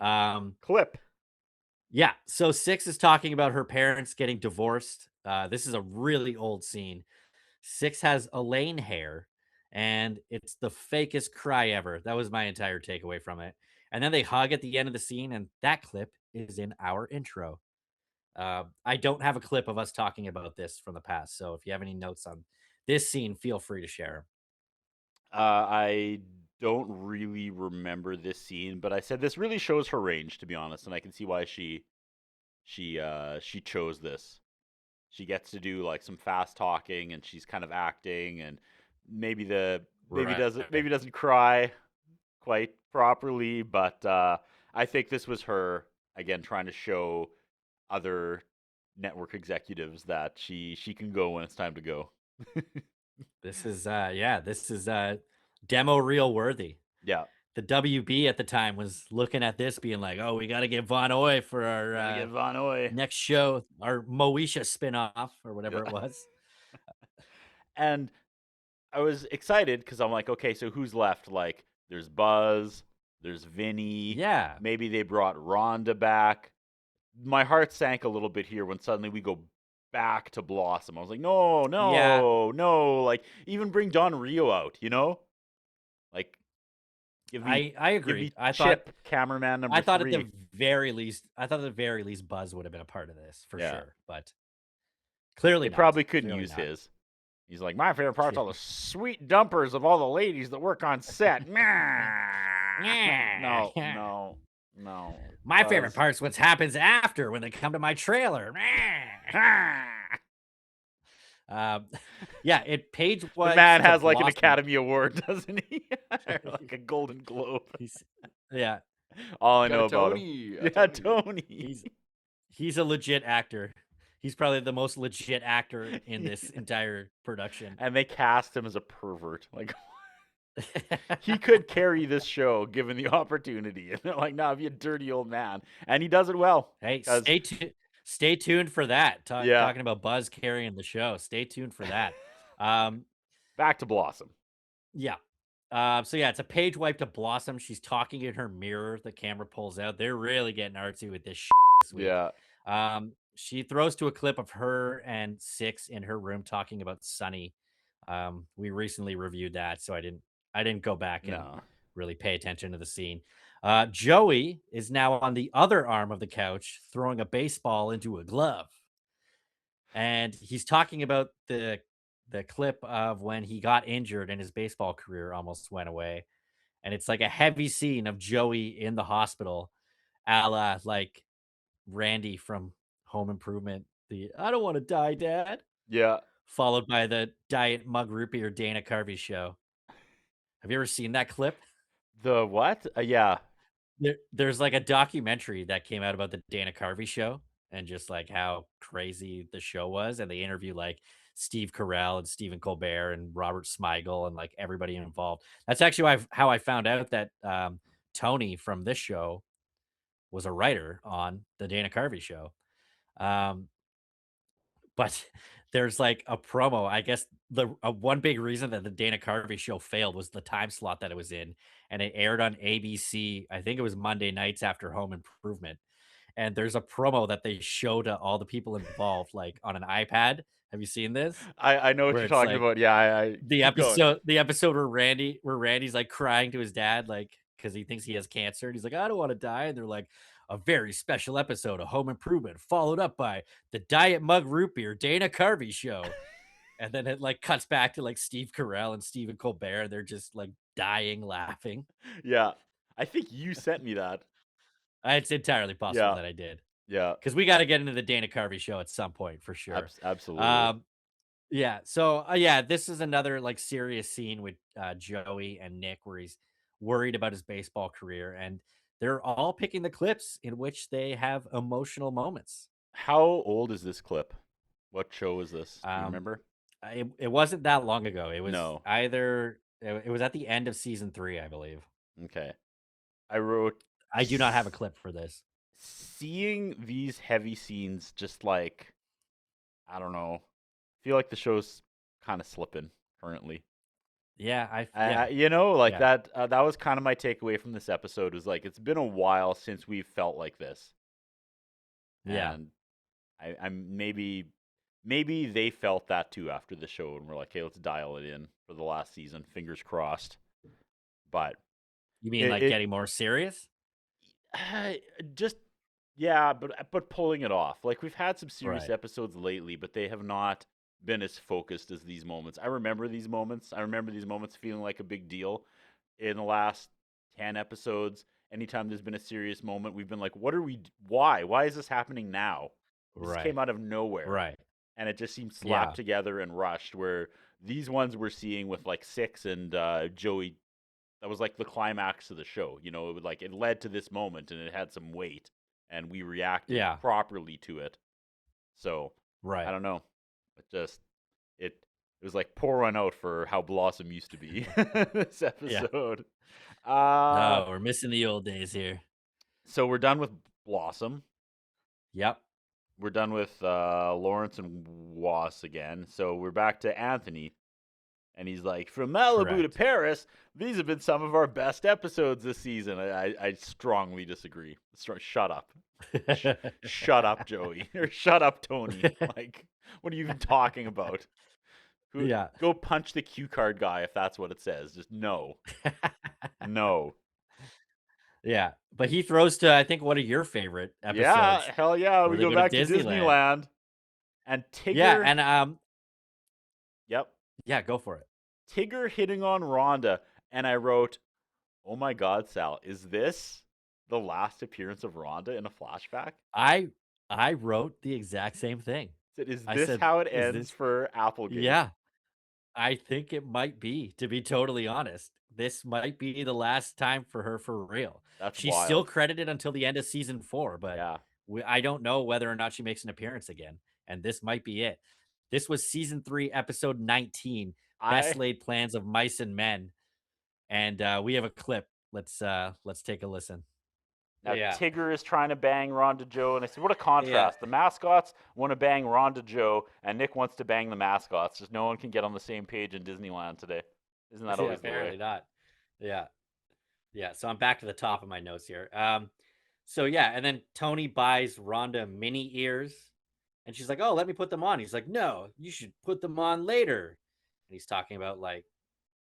Clip. Yeah. So 6 is talking about her parents getting divorced. This is a really old scene. 6 has Elaine hair, and it's the fakest cry ever. That was my entire takeaway from it. And then they hug at the end of the scene, and that clip is in our intro. I don't have a clip of us talking about this from the past, so if you have any notes on this scene, feel free to share. I don't really remember this scene, but I said this really shows her range, to be honest, and I can see why she chose this. She gets to do like some fast talking, and she's kind of acting, and maybe doesn't cry quite properly, but I think this was her again trying to show other network executives that she can go when it's time to go. This is demo reel worthy. Yeah. The WB at the time was looking at this being like, oh, we got to get Von Oy for our next show, our Moesha spinoff or whatever it was. And I was excited because I'm like, okay, so who's left? Like, there's Buzz, there's Vinny. Yeah. Maybe they brought Rhonda back. My heart sank a little bit here when suddenly we go back to Blossom. I was like, no. Like, even bring Don Rio out, you know? Like, I agree. I thought cameraman number 3. I thought at the very least Buzz would have been a part of this for sure, but clearly they probably couldn't use his. He's like, my favorite part's all the sweet dumpers of all the ladies that work on set. No. My favorite part's what happens after when they come to my trailer. Page was the man has like an Academy Award, doesn't he? Like a Golden Globe. All I know about him. Tony. He's a legit actor. He's probably the most legit actor in this entire production. And they cast him as a pervert. Like, he could carry this show given the opportunity. And they're like, no, be a dirty old man. And he does it well. Hey, stay tuned for that. Talking about Buzz carrying the show. Stay tuned for that. Back to Blossom. Yeah. It's a page wipe to Blossom. She's talking in her mirror. The camera pulls out. They're really getting artsy with this this week. Yeah. She throws to a clip of her and 6 in her room talking about Sunny. We recently reviewed that, so I didn't go back and really pay attention to the scene. Joey is now on the other arm of the couch, throwing a baseball into a glove. And he's talking about the clip of when he got injured and his baseball career almost went away. And it's like a heavy scene of Joey in the hospital, a la like Randy from Home Improvement. I don't want to die, Dad. Yeah. Followed by the Diet Mug Root Beer Dana Carvey show. Have you ever seen that clip? The what? Yeah. There's like a documentary that came out about the Dana Carvey show and just like how crazy the show was. And they interview like Steve Carell and Stephen Colbert and Robert Smigel and like everybody involved. That's actually how I found out that Tony from this show was a writer on the Dana Carvey show. But there's like a promo. I guess the one big reason that the Dana Carvey show failed was the time slot that it was in, and it aired on ABC. I think it was Monday nights after Home Improvement. And there's a promo that they show to all the people involved, like on an iPad. Have you seen this? I know what you're talking about. Yeah, the episode where Randy's like crying to his dad, like because he thinks he has cancer, and he's like, I don't want to die. And they're like, a very special episode of Home Improvement, followed up by the Diet Mug Root Beer Dana Carvey show. And then it like cuts back to like Steve Carell and Stephen Colbert. They're just like dying laughing. Yeah. I think you sent me that. It's entirely possible Yeah. that I did. Yeah. Because we got to get into the Dana Carvey show at some point for sure. Absolutely. Yeah. So yeah, this is another like serious scene with Joey and Nick where he's worried about his baseball career, and they're all picking the clips in which they have emotional moments. How old is this clip? What show is this? Do you remember? It wasn't that long ago. It was No. it was at the end of season 3, I believe. Okay. I wrote. I do not have a clip for this. Seeing these heavy scenes, just like, I don't know, feel like the show's kind of slipping currently. Yeah, You know, like Yeah. that was kind of my takeaway from this episode, was like, it's been a while since we've felt like this. Yeah. And I'm maybe they felt that too after the show, and we're like, hey, let's dial it in for the last season. Fingers crossed. But You mean like getting more serious? just but pulling it off. Like, we've had some serious Right. episodes lately, but they have not been as focused as these moments. I remember these moments. Feeling like a big deal. In the last 10 episodes, anytime there's been a serious moment, we've been like, why is this happening now? This Right. came out of nowhere. Right. And it just seemed slapped Yeah. together and rushed, where these ones we're seeing with like Six and Joey, that was like the climax of the show. You know, it led to this moment, and it had some weight, and we reacted Yeah. properly to it. So Right. I don't know. It was like pour one out for how Blossom used to be this episode. Oh, we're missing the old days here. So we're done with Blossom. Yep. We're done with Lawrence and Was again. So we're back to Anthony. And he's like, from Malibu to Correct. Paris, these have been some of our best episodes this season. I strongly disagree. Shut up. Shut up, Joey. Or shut up, Tony. Like, what are you even talking about? Yeah. Go punch the cue card guy if that's what it says. Just no. No. Yeah. But he throws to, I think, one of your favorite episodes. Yeah, hell yeah. where We they go go to back to Disneyland. Disneyland. And Tigger. Yeah, and Yep. yeah, go for it. Tigger hitting on Rhonda. And I wrote, oh my God, Sal, is this the last appearance of Rhonda in a flashback? I wrote the exact same thing. Is I this said, how it "Is ends this-" for Applegate? Yeah. I think it might be, to be totally honest. This might be the last time for her for real. That's She's wild. still credited until the end of season 4, but Yeah. I don't know whether or not she makes an appearance again. And this might be it. This was season 3, episode 19, Best Laid Plans of Mice and Men. And we have a clip. Let's take a listen. Now, Yeah. Tigger is trying to bang Rhonda Joe, and I said, what a contrast. The mascots want to bang Rhonda Joe, and Nick wants to bang the mascots. Just no one can get on the same page in Disneyland today. Isn't that always the way? Apparently not. Yeah. Yeah. So I'm back to the top of my notes here. So yeah, and then Tony buys Rhonda mini ears, and she's like, "Oh, let me put them on." He's like, "No, you should put them on later." And he's talking about like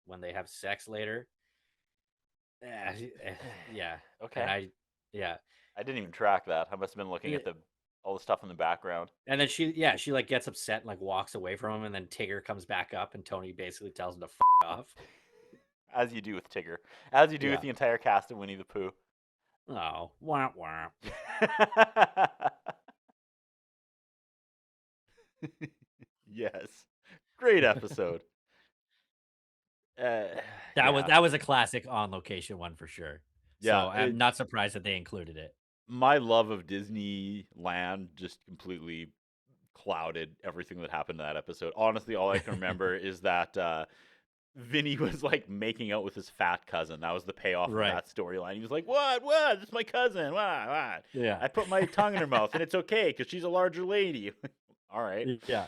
when they have sex later. Yeah. Okay. And I didn't even track that. I must have been looking at all the stuff in the background. And then she like gets upset and like walks away from him, and then Tigger comes back up, and Tony basically tells him to off. As you do with Tigger. As you do with Yeah. the entire cast of Winnie the Pooh. Oh, wah wah. Yes. Great episode. That was a classic on location one for sure. Yeah, So I'm not surprised that they included it. My love of Disneyland just completely clouded everything that happened in that episode. Honestly, all I can remember is that Vinny was like making out with his fat cousin. That was the payoff Right. of that storyline. He was like, "What? It's my cousin. What? Yeah. I put my tongue in her mouth, and it's okay because she's a larger lady." All right. Yeah.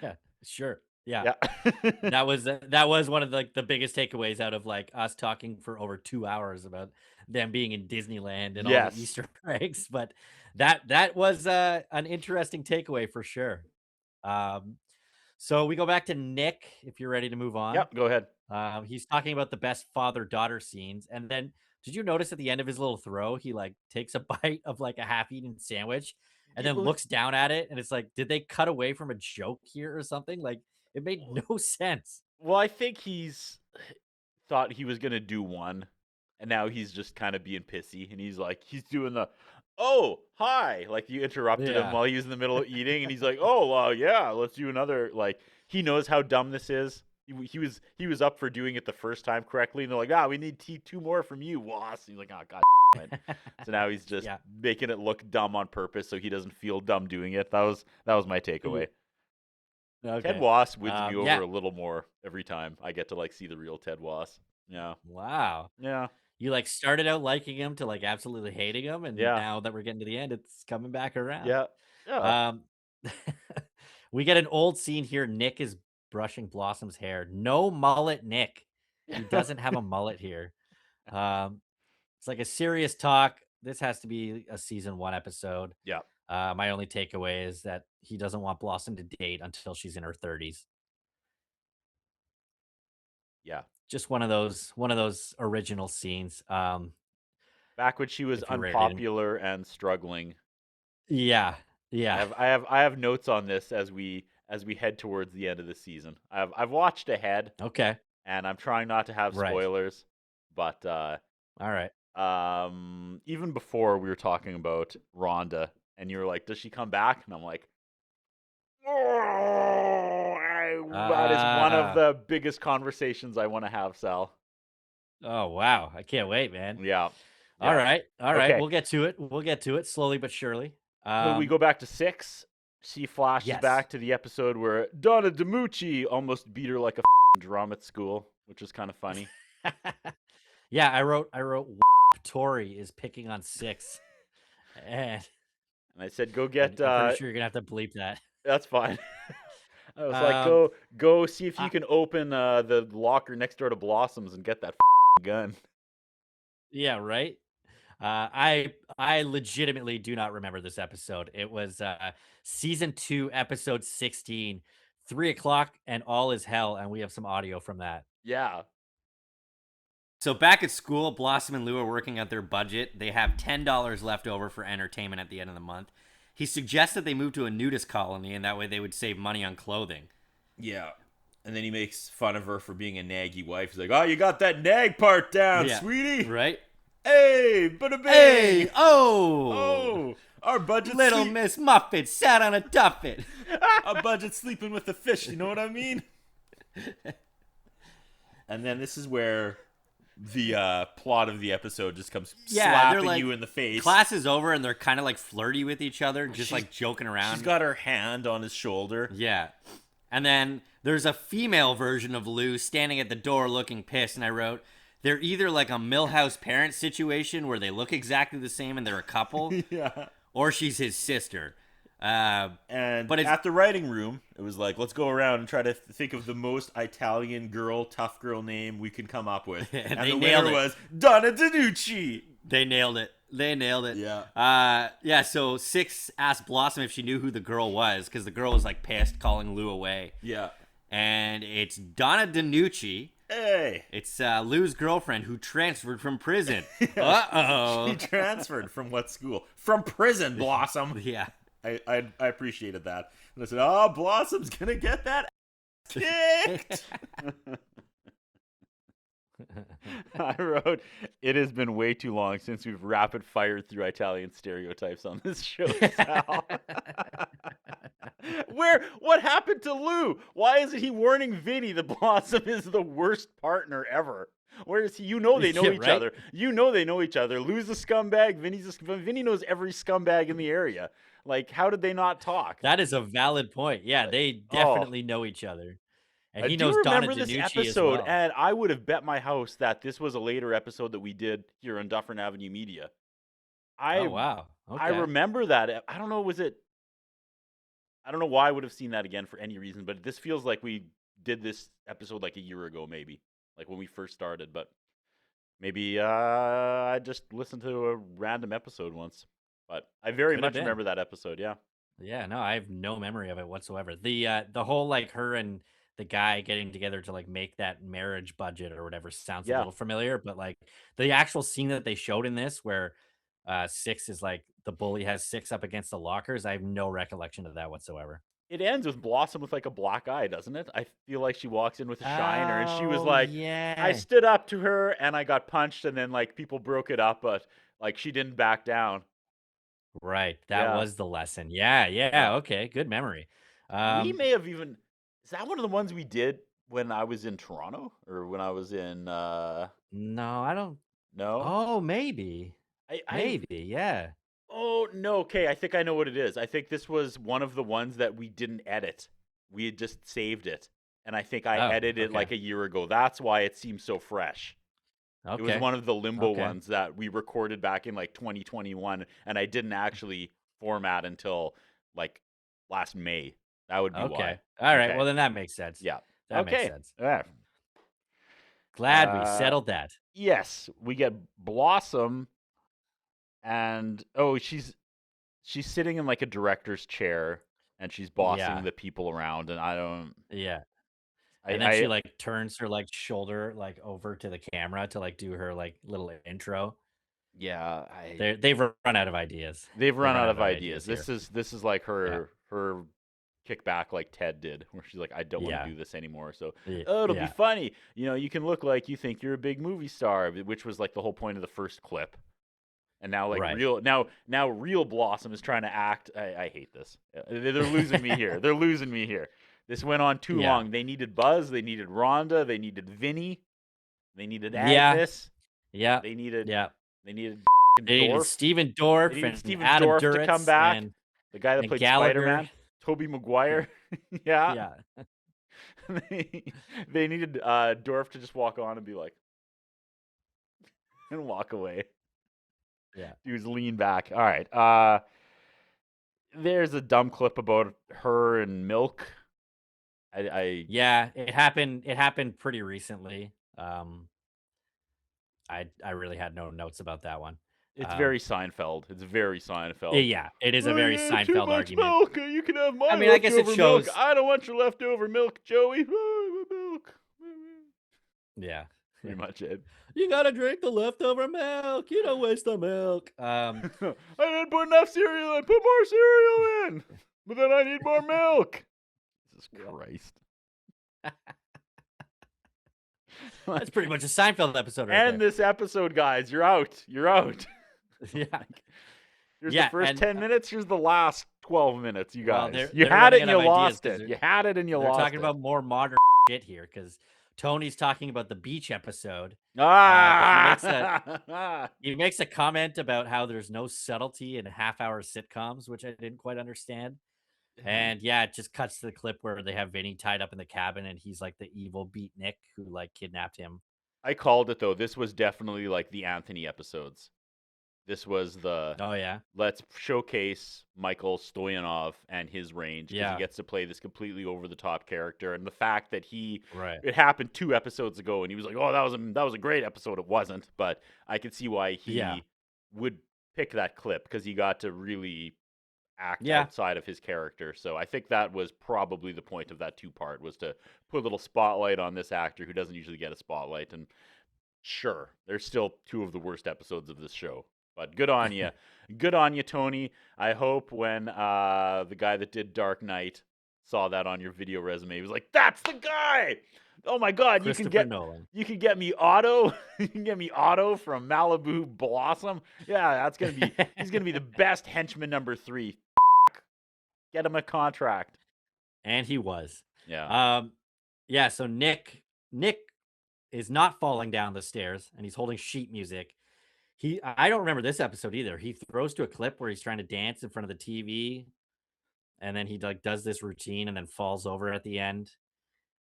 Yeah. Sure. Yeah. Yeah. That was one of the biggest takeaways out of like us talking for over 2 hours about them being in Disneyland and all Yes. the Easter eggs. But that was an interesting takeaway for sure. So we go back to Nick, if you're ready to move on. Yep. Go ahead. He's talking about the best father-daughter scenes, and then Did you notice at the end of his little throw, he like takes a bite of like a half-eaten sandwich and Yeah, then well, looks down at it, and it's like, did they cut away from a joke here or something? Like, it made no sense. well, I think he's thought he was gonna do one, and now he's just kind of being pissy, and he's doing the, oh hi, like you interrupted him Yeah. while he was in the middle of eating, and he's like, oh yeah, let's do another. Like he knows how dumb this is. He was up for doing it the first time correctly, and they're like, we need two more from you, Wass. And he's like, oh god. Damn it. So now he's just Yeah. making it look dumb on purpose, so he doesn't feel dumb doing it. That was my takeaway. Okay. Ted Wass wins me over yeah. a little more every time I get to like see the real Ted Wass. Yeah. Wow. Yeah. You like started out liking him to like absolutely hating him, and Yeah. now that we're getting to the end, it's coming back around. Yeah. Yeah. We get an old scene here. Nick is brushing Blossom's hair. No mullet, Nick. He doesn't have a mullet here. It's like a serious talk. This has to be a season 1 episode. Yeah. My only takeaway is that he doesn't want Blossom to date until she's in her 30s. Yeah. Just one of those original scenes. Back when she was if you were in- unpopular and struggling. Yeah. Yeah. I have notes on this as we head towards the end of the season. I've watched ahead, Okay. and I'm trying not to have Right. spoilers, but All right. even before we were talking about Rhonda, and you were like, does she come back? And I'm like, that is one of the biggest conversations I want to have, Sal. Oh wow. I can't wait, man. Yeah. All right. Okay. We'll get to it slowly but surely. So we go back to 6. She flashes yes. back to the episode where Donna DiMucci almost beat her like a drum at school, which is kind of funny. Yeah, I wrote Tori is picking on 6. And I said, go get. I'm pretty sure you're gonna have to bleep that. That's fine. I was like, go see if you can open the locker next door to Blossom's and get that gun. Yeah, right. I legitimately do not remember this episode. It was season 2, episode 16, 3:00, and all is hell, and we have some audio from that. Yeah. So back at school, Blossom and Lou are working out their budget. They have $10 left over for entertainment at the end of the month. He suggests that they move to a nudist colony, and that way they would save money on clothing. Yeah. And then he makes fun of her for being a naggy wife. He's like, oh, you got that nag part down, Yeah. sweetie. Right? Hey, bada bing. Hey! Oh, our budget Little Miss Muffet sat on a tuffet. Our budget's sleeping with the fish, you know what I mean? And then this is where the plot of the episode just comes slapping like, you in the face. Class is over, and they're kind of like flirty with each other, just like joking around. She's got her hand on his shoulder. Yeah. And then there's a female version of Lou standing at the door looking pissed, and I wrote, they're either like a Millhouse parent situation where they look exactly the same and they're a couple, Yeah. or she's his sister. But at the writing room, it was like, let's go around and try to think of the most Italian girl, tough girl name we can come up with. And And they the nailed winner it. was Donna DiNucci. They nailed it. Yeah. Yeah, so 6 asked Blossom if she knew who the girl was, because the girl was like pissed, calling Lou away. Yeah. And it's Donna DiNucci. Hey. It's Lou's girlfriend who transferred from prison. Uh-oh. She transferred from what school? From prison, Blossom. Yeah. I appreciated that. And I said, oh, Blossom's going to get that kicked. I wrote, it has been way too long since we've rapid fired through Italian stereotypes on this show, Sal. What happened to Lou? Why isn't he warning Vinny that Blossom is the worst partner ever? Where is he? You know they know Yeah, each right? other. You know they know each other. Lou's a scumbag. Vinny knows every scumbag in the area. Like, how did they not talk? That is a valid point. Yeah, they definitely know each other. And he I knows do Donna remember this DiNucci episode, as well. and I would have bet my house that this was a later episode that we did here on Dufferin Avenue Media. Oh wow. Okay. I remember that. I don't know, I don't know why I would have seen that again for any reason, but this feels like we did this episode like a year ago, maybe, like when we first started. But maybe I just listened to a random episode once. But I very Could have much been. remember that episode. Yeah. Yeah, no, I have no memory of it whatsoever. The whole like her and the guy getting together to like make that marriage budget or whatever sounds a Yeah. little familiar, but like the actual scene that they showed in this where Six is like the bully has Six up against the lockers, I have no recollection of that whatsoever. It ends with Blossom with like a black eye, doesn't it? I feel like she walks in with a shiner, and she was Oh, like, yeah. I stood up to her and I got punched, and then like people broke it up, but like she didn't back down. Right. That Yeah. was the lesson. Yeah, yeah. Yeah. Okay. Good memory. We may have even, is that one of the ones we did when I was in Toronto or when I was in no, I don't. no? Oh, maybe. I Maybe. Yeah. Oh, no, okay, I think I know what it is. I think this was one of the ones that we didn't edit. We had just saved it. And I think I Oh, edited it okay. like a year ago. That's why it seems so fresh. Okay. It was one of the limbo Okay. ones that we recorded back in like 2021, and I didn't actually format until like last May. That would be Okay. why. All right. Okay. Well, then that makes sense. Yeah. That makes Okay. sense. Yeah. Glad we Uh, settled that. Yes, we get Blossom, and she's sitting in like a director's chair, and she's bossing Yeah. the people around, and I don't. Yeah. I, And then I she like turns her like shoulder like over to the camera to like do her like little intro. yeah, They've run out of ideas. they've run out of ideas. here. This is like her kickback like Ted did, where she's like, I don't want Yeah. to do this anymore. So Y- it'll yeah. be funny. You can look like you think you're a big movie star, which was like the whole point of the first clip. And now like Right. real Blossom is trying to act. I hate this. They're losing me here. They're losing me here. This went on too Yeah. long. They needed Buzz. They needed Rhonda. They needed Vinny. They needed Yeah. Agnes. Yeah. They needed. Yeah. They needed. They needed Dorff. Steven Dorff They needed and Steven Adam Dorff to Duritz come back. and The guy that and played Gallagher. Spider-Man, Tobey Maguire. Yeah. yeah. They needed Dorff to just walk on and be like, and walk away. Yeah. Dudes lean back. All right. There's a dumb clip about her and Milk. Yeah, it happened pretty recently. I really had no notes about that one. It's very Seinfeld. It's very Seinfeld. Yeah, it is a very too Seinfeld much argument. Milk. You can have my I mean, I guess it leftover shows- milk. I don't want your leftover milk, Joey. Milk. Yeah. Pretty much it. You gotta drink the leftover milk. You don't waste the milk. I didn't put enough cereal in. Put more cereal in. But then I need more milk. Jesus Christ. That's pretty much a Seinfeld episode right End this episode, guys. You're out. You're out. there. Yeah. Here's Yeah, the first and, 10 minutes. Here's the last 12 minutes, you Well, guys. they're- You they're had it running and you out of ideas lost 'cause it. they're- You had it and you They're lost talking it. about more modern shit here because Tony's talking about the beach episode. Ah! He makes a comment about how there's no subtlety in half-hour sitcoms, which I didn't quite understand. And yeah, it just cuts to the clip where they have Vinny tied up in the cabin, and he's like the evil beatnik who like kidnapped him. I called it, though. This was definitely like the Anthony episodes. This was the Oh yeah, let's showcase Michael Stoyanov and his range because Yeah. he gets to play this completely over-the-top character. And the fact that right. it happened 2 episodes ago, and he was like, "Oh, that was a great episode." It wasn't, but I could see why he Yeah. would pick that clip because he got to really act Yeah. outside of his character. So I think that was probably the point of that 2-part was to put a little spotlight on this actor who doesn't usually get a spotlight. And sure, there's still 2 of the worst episodes of this show, but good on you. Good on you, Tony. I hope when the guy that did Dark Knight saw that on your video resume, he was like, "That's the guy! Oh my God, you can Christopher get Nolan. you can get me Otto. You can get me Otto from Malibu Blossom. Yeah, that's gonna be he's gonna be the best henchman number 3. Get him a contract." And he was. Yeah. Yeah, so Nick is not falling down the stairs and he's holding sheet music. I don't remember this episode either. He throws to a clip where he's trying to dance in front of the TV, and then he like does this routine and then falls over at the end.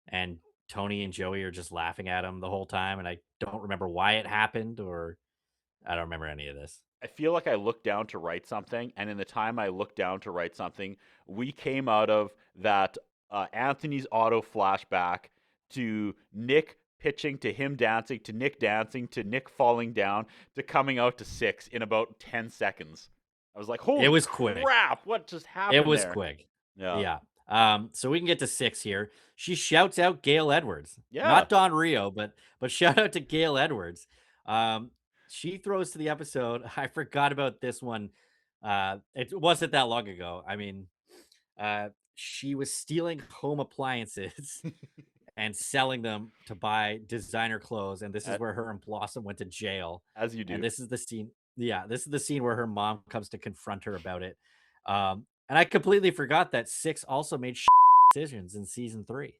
And Tony and Joey are just laughing at him the whole time, and I don't remember why it happened, or I don't remember any of this. I feel like I looked down to write something, and in the time I looked down to write something, we came out of that Anthony's Otto flashback to Nick pitching to him dancing to Nick falling down to coming out to 6 in about 10 seconds. I was like, holy It was quick. crap, what just happened It was there? quick. Yeah. Yeah. So we can get to 6 here. She shouts out Gail Edwards, Yeah. not Don Rio, but shout out to Gail Edwards. Um, she throws to the episode. I forgot about this one. It wasn't that long ago. I mean, she was stealing home appliances and selling them to buy designer clothes, and this is A- where her and Blossom went to jail. As you do. And this is the scene. Yeah, this is the scene where her mom comes to confront her about it. And I completely forgot that 6 also made decisions in season 3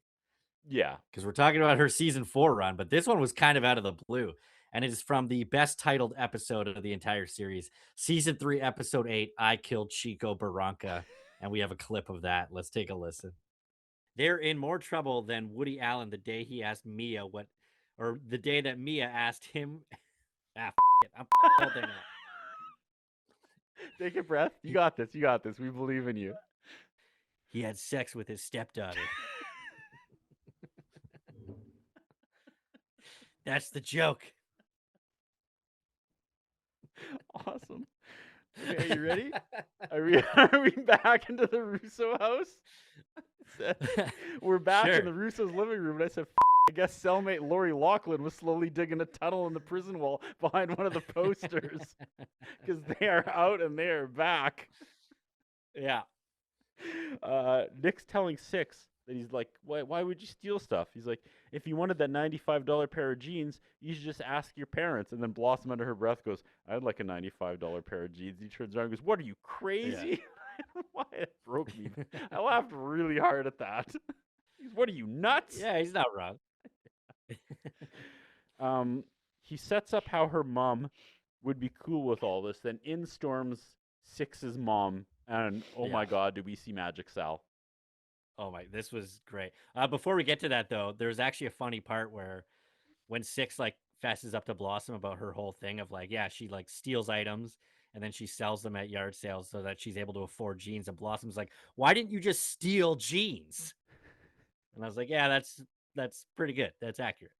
Yeah. because we're talking about her season 4 run, but this one was kind of out of the blue. And it is from the best titled episode of the entire series, season 3, episode 8, I Killed Chico Barranca. And we have a clip of that. Let's take a listen. They're in more trouble than Woody Allen the day he asked Mia or the day that Mia asked him. It. I'm holding up. Take a breath. You got this. You got this. We believe in you. He had sex with his stepdaughter. That's the joke. Awesome. Okay, you ready? Are we back into the Russo house? We're back Sure. in the Russo's living room, and I said, I guess cellmate Lori Loughlin was slowly digging a tunnel in the prison wall behind one of the posters because they are out and they are back. Yeah. Nick's telling Six that he's like, why would you steal stuff? He's like, if you wanted that $95 pair of jeans, you should just ask your parents. And then Blossom under her breath goes, I'd like a $95 pair of jeans. He turns around and goes, what, are you crazy? Yeah. Why it broke me. I laughed really hard at that. What are you, nuts? Yeah, he's not wrong. He sets up how her mom would be cool with all this. Then in storms Six's mom, and oh my God, do we see magic, Sal? Oh my, this was great. Before we get to that though, there's actually a funny part where when Six like fesses up to Blossom about her whole thing of like, yeah, she like steals items and then she sells them at yard sales so that she's able to afford jeans. And Blossom's like, why didn't you just steal jeans? And I was like, yeah, that's pretty good. That's accurate.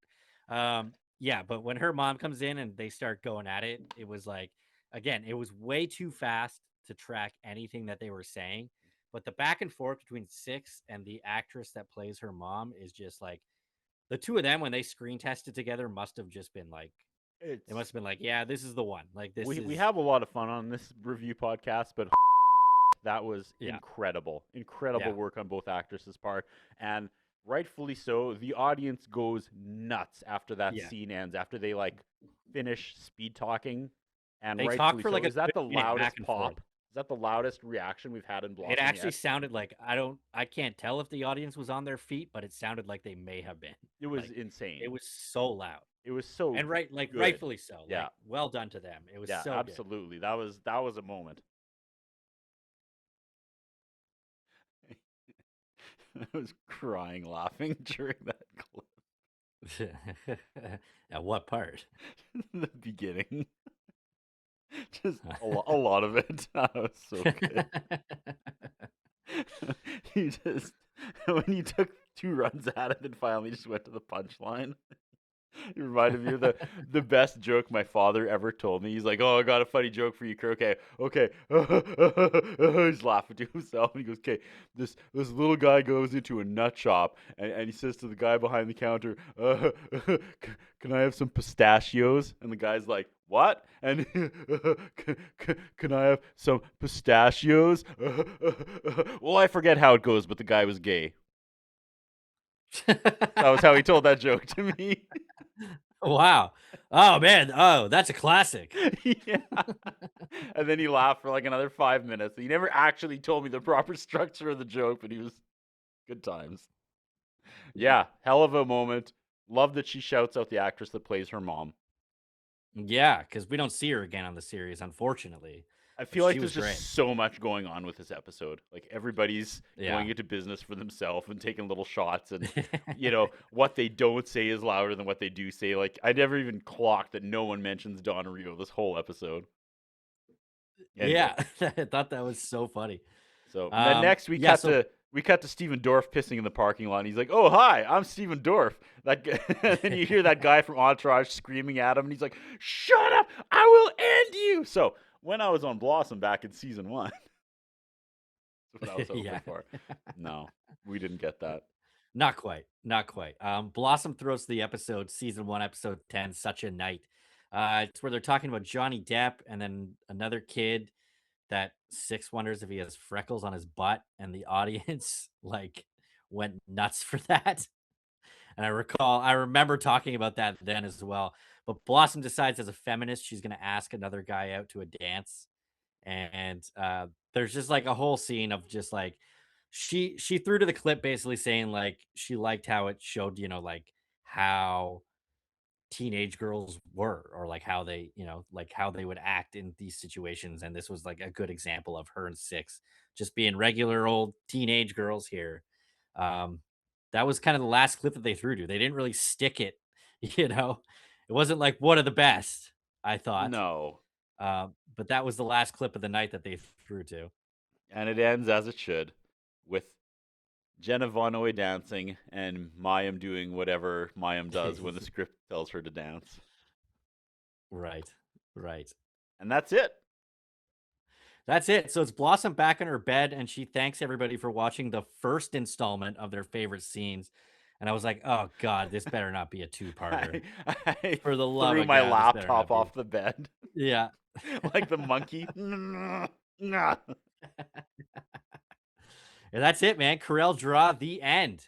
Yeah, but when her mom comes in and they start going at it, it was like, again, it was way too fast to track anything that they were saying. But the back and forth between Six and the actress that plays her mom is just like, the two of them, when they screen tested together, must have just been like, it must have been like, yeah, this is the one. Like this we have a lot of fun on this review podcast, but that was incredible work on both actresses' part, and rightfully so. The audience goes nuts after that scene ends, after they like finish speed talking, and they rightfully talk for so. like Is that the loudest pop? forth. Is that the loudest reaction we've had in Blossom? It actually yet? sounded like I can't tell if the audience was on their feet, but it sounded like they may have been. It was like, insane. It was so loud. It was so and good. rightfully so. Yeah, like, well done to them. It was so absolutely. Good. That was a moment. I was crying laughing during that clip. At what part? The beginning. Just a lot of it. That was so good. You just when you took 2 runs at it and finally just went to the punchline. It reminded me of the best joke my father ever told me. He's like, "Oh, I got a funny joke for you, Kirk. Okay." He's laughing to himself, and he goes, "Okay, this little guy goes into a nut shop, and he says to the guy behind the counter, can I have some pistachios?" And the guy's like, "What?" And can I have some pistachios? Well, I forget how it goes, but the guy was gay. That was how he told that joke to me. Wow. Oh man. Oh, that's a classic. Yeah. And then he laughed for like another 5 minutes. He never actually told me the proper structure of the joke, but he was good times. Yeah, hell of a moment. Love that she shouts out the actress that plays her mom. Yeah, because we don't see her again on the series, unfortunately. I feel like there's was just great. so much going on with this episode. Like everybody's going into business for themselves and taking little shots, and what they don't say is louder than what they do say. Like I never even clocked that no one mentions Don Rio this whole episode. Anyway. Yeah, I thought that was so funny. So then next we cut to Steven Dorff pissing in the parking lot. And he's like, "Oh hi, I'm Steven Dorff." And you hear that guy from Entourage screaming at him, and he's like, "Shut up! I will end you!" So when I was on Blossom back in season 1, That's what I was hoping Yeah. for. No, we didn't get that. Not quite. Not quite. Blossom throws to the episode, season 1, episode 10, Such a Night. It's where they're talking about Johnny Depp and then another kid that Six wonders if he has freckles on his butt, and the audience like went nuts for that. And I remember talking about that then as well. But Blossom decides as a feminist, she's going to ask another guy out to a dance. And there's just like a whole scene of just like, she threw to the clip basically saying like she liked how it showed, like how teenage girls were, or like how they, like how they would act in these situations. And this was like a good example of her and Six just being regular old teenage girls here. Um, that was kind of the last clip that they threw to. They didn't really stick it, you know. It wasn't like one of the best, I thought. No. But that was the last clip of the night that they threw to. And it ends as it should, with Jenna Von Oy dancing and Mayim doing whatever Mayim does when the script tells her to dance. Right. And that's it. That's it. So it's Blossom back in her bed, and she thanks everybody for watching the first installment of their favorite scenes. And I was like, oh, God, this better not be a two-parter. I For the love threw of my God, this better laptop not be. off the bed Yeah. like the monkey. And that's it, man. Carell draw the end.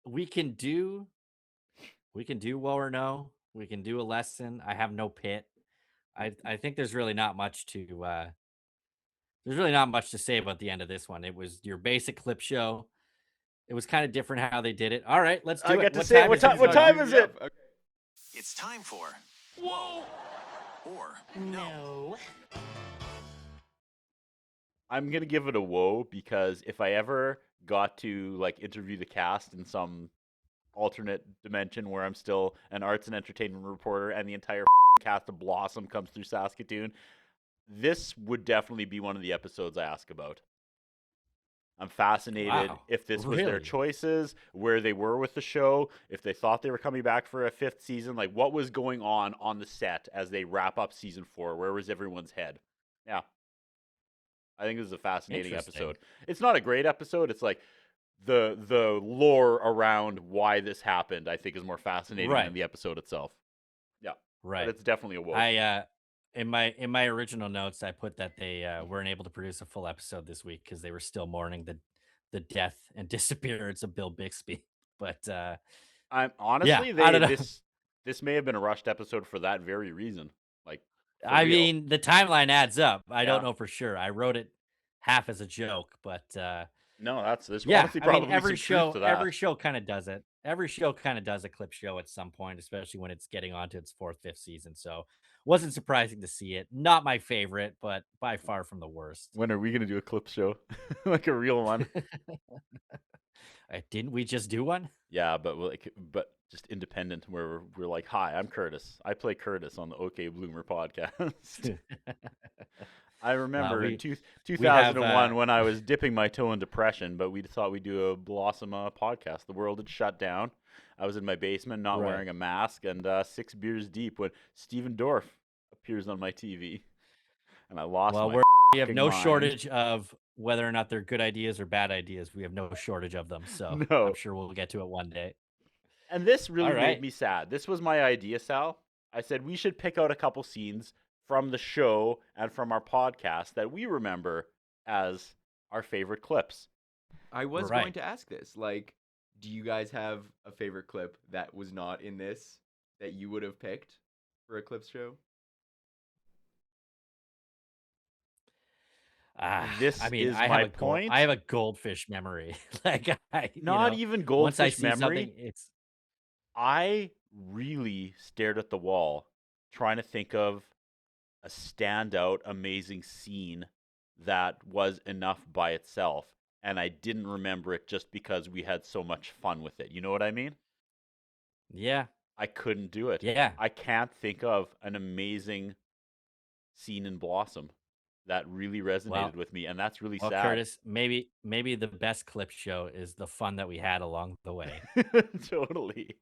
We can do woe or no. We can do a lesson. I have no pit. I think there's really not much to say about the end of this one. It was your basic clip show. It was kind of different how they did it. All right, let's do I it. get to say it. What time is it? Okay. It's time for whoa or no. I'm gonna give it a whoa, because if I ever got to like interview the cast in some alternate dimension where I'm still an arts and entertainment reporter and the entire cast of Blossom comes through Saskatoon, this would definitely be one of the episodes I ask about. I'm fascinated if this was their Really? choices, where they were with the show, if they thought they were coming back for a 5th season, like what was going on the set as they wrap up season 4. Where was everyone's head? Yeah. I think this is a fascinating Interesting. episode. It's not a great episode. It's like the lore around why this happened, I think, is more fascinating Right. than the episode itself. Yeah. Right. But it's definitely a whoa. In my original notes, I put that they weren't able to produce a full episode this week because they were still mourning the death and disappearance of Bill Bixby. But I'm honestly, I don't know. this may have been a rushed episode for that very reason. Like, for I real. mean, the timeline adds up. I Yeah. don't know for sure. I wrote it half as a joke, but No, there's yeah, honestly I probably mean, every some truth to that. every show kind of does it. Every show kind of does a clip show at some point, especially when it's getting onto its 4th, 5th season. So wasn't surprising to see it. Not my favorite, but by far from the worst. When are we gonna do a clip show, like a real one? Didn't we just do one? Yeah, but just independent, where we're like, "Hi, I'm Curtis. I play Curtis on the OK Bloomer podcast." I remember in 2001 when I was dipping my toe in depression, but we thought we'd do a Blossom podcast. The world had shut down. I was in my basement, not Right. wearing a mask, and 6 beers deep when Steven Dorff appears on my TV, and I lost Well, my we have fucking no mind. shortage of whether or not they're good ideas or bad ideas. We have no shortage of them. So No. I'm sure we'll get to it one day. And this really All right. made me sad. This was my idea, Sal. I said we should pick out a couple scenes from the show and from our podcast that we remember as our favorite clips. I was Right. going to ask this. Like, do you guys have a favorite clip that was not in this that you would have picked for a clips show? This I mean, is I my have point. I have a goldfish memory. Like, Not even once I goldfish see memory. something, it's I really stared at the wall trying to think of a standout, amazing scene that was enough by itself. And I didn't remember it just because we had so much fun with it. You know what I mean? yeah, I couldn't do it. yeah. I can't think of an amazing scene in Blossom that really resonated Well- with me. And that's really Well, sad. Curtis, maybe the best clip show is the fun that we had along the way. Totally.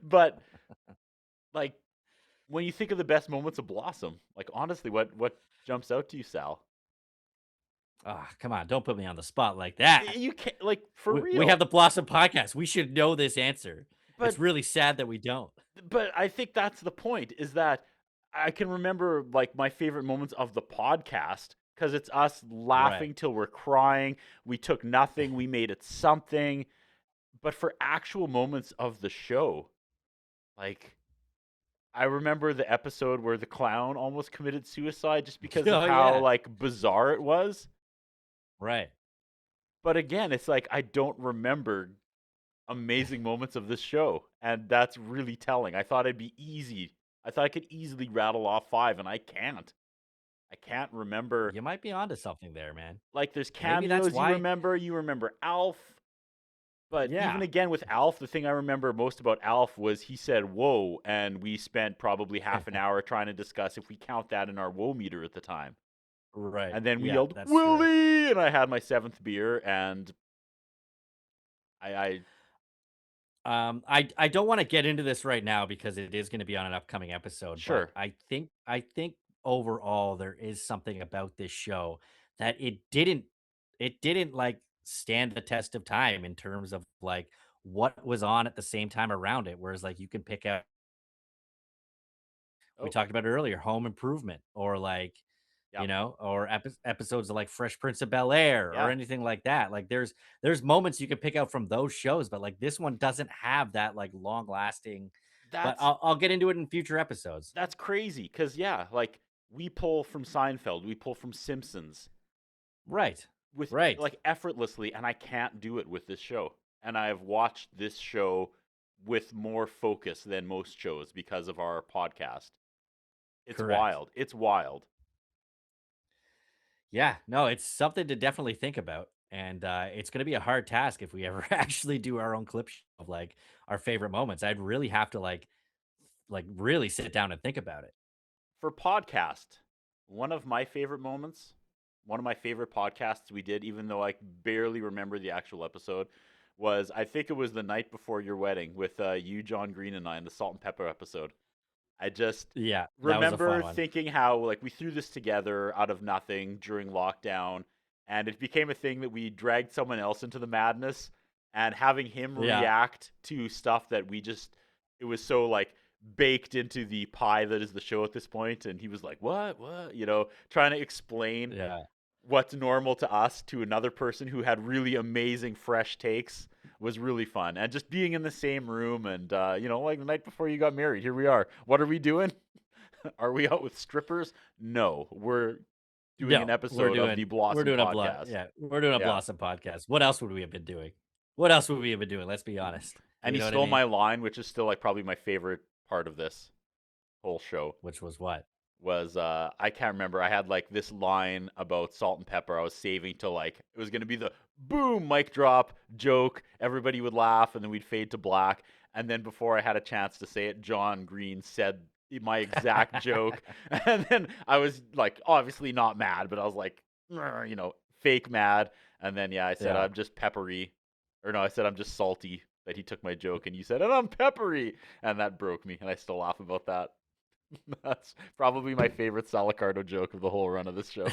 But like when you think of the best moments of Blossom, like honestly, what jumps out to you, Sal? Ah, come on, don't put me on the spot like that. You can't, like, for real. We have the Blossom podcast. We should know this answer. But- It's really sad that we don't. But I think that's the point, is that I can remember, like, my favorite moments of the podcast because it's us laughing till we're crying. We took nothing, we made it something. But for actual moments of the show, like, I remember the episode where the clown almost committed suicide just because of Oh, how, yeah. like, bizarre it was. Right. But again, it's like I don't remember amazing moments of this show, and that's really telling. I thought it'd be easy. I thought I could easily rattle off 5, and I can't. I can't remember. You might be onto something there, man. Like, there's Maybe that's cameos why- you remember Alf. But Yeah. even again with Alf, the thing I remember most about Alf was he said whoa, and we spent probably half an hour trying to discuss if we count that in our whoa meter at the time. Right. And then we Yeah, yelled, that's true. Willie! And I had my 7th beer, and I I don't want to get into this right now because it is going to be on an upcoming episode. Sure. But I think overall there is something about this show that it didn't like stand the test of time in terms of like what was on at the same time around it. Whereas like you can pick out we Oh. talked about it earlier, Home Improvement, or like Yeah. you know, or episodes of like Fresh Prince of Bel-Air Yeah. or anything like that. Like there's moments you can pick out from those shows, but like this one doesn't have that like long lasting. But that's I'll get into it in future episodes. that's crazy because yeah, like we pull from Seinfeld, we pull from Simpsons Right. with Right. like effortlessly, and I can't do it with this show. And I've watched this show with more focus than most shows because of our podcast. It's Correct. wild. It's wild. Yeah, no, it's something to definitely think about. And it's going to be a hard task if we ever actually do our own clip of like our favorite moments. I'd really have to like really sit down and think about it. For podcast, one of my favorite moments, one of my favorite podcasts we did, even though I barely remember the actual episode, was I think it was the night before your wedding with you, John Green, and I in the Salt and Pepper episode. I just Yeah, that was a remember fun one. thinking how like we threw this together out of nothing during lockdown, and it became a thing that we dragged someone else into the madness, and having him Yeah. react to stuff that it was so like baked into the pie that is the show at this point, and he was like, what, trying to explain Yeah. what's normal to us to another person who had really amazing fresh takes was really fun. And just being in the same room and like the night before you got married, here we are. What are we doing? Are we out with strippers? No, we're doing No, an episode of the Blossom we're doing podcast. we're doing a Yeah. Blossom podcast. What else would we have been doing? What else would we have been doing? Let's be honest. And You he know what I stole mean? my line, which is still like probably my favorite part of this whole show. Which was what? Was I can't remember. I had like this line about Salt and Pepper I was saving till like it was gonna be the boom mic drop joke. Everybody would laugh and then we'd fade to black. And then before I had a chance to say it, John Green said my exact joke. And then I was like obviously not mad, but I was like, fake mad. And then I said Yeah. I'm just peppery. Or no, I said I'm just salty that he took my joke, and you said, and I'm peppery. And that broke me, and I still laugh about that. That's probably my favorite Sal and Curtis joke of the whole run of this show.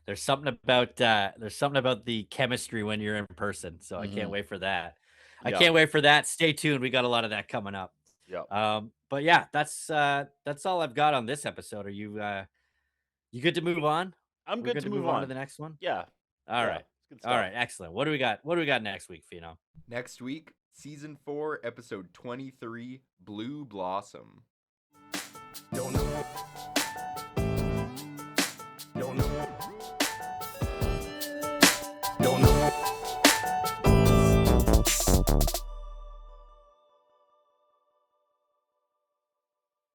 There's something about the chemistry when you're in person. So I can't Mhm. wait for that. I Yeah. can't wait for that. Stay tuned. We got a lot of that coming up. Yeah. But yeah, that's all I've got on this episode. Are you good to move on? I'm We're good to move on to the next one. Yeah. All yeah, right. it's good stuff. All right. Excellent. What do we got? What do we got next week, Phenom? Next week, Season 4, Episode 23, Blue Blossom. Don't know.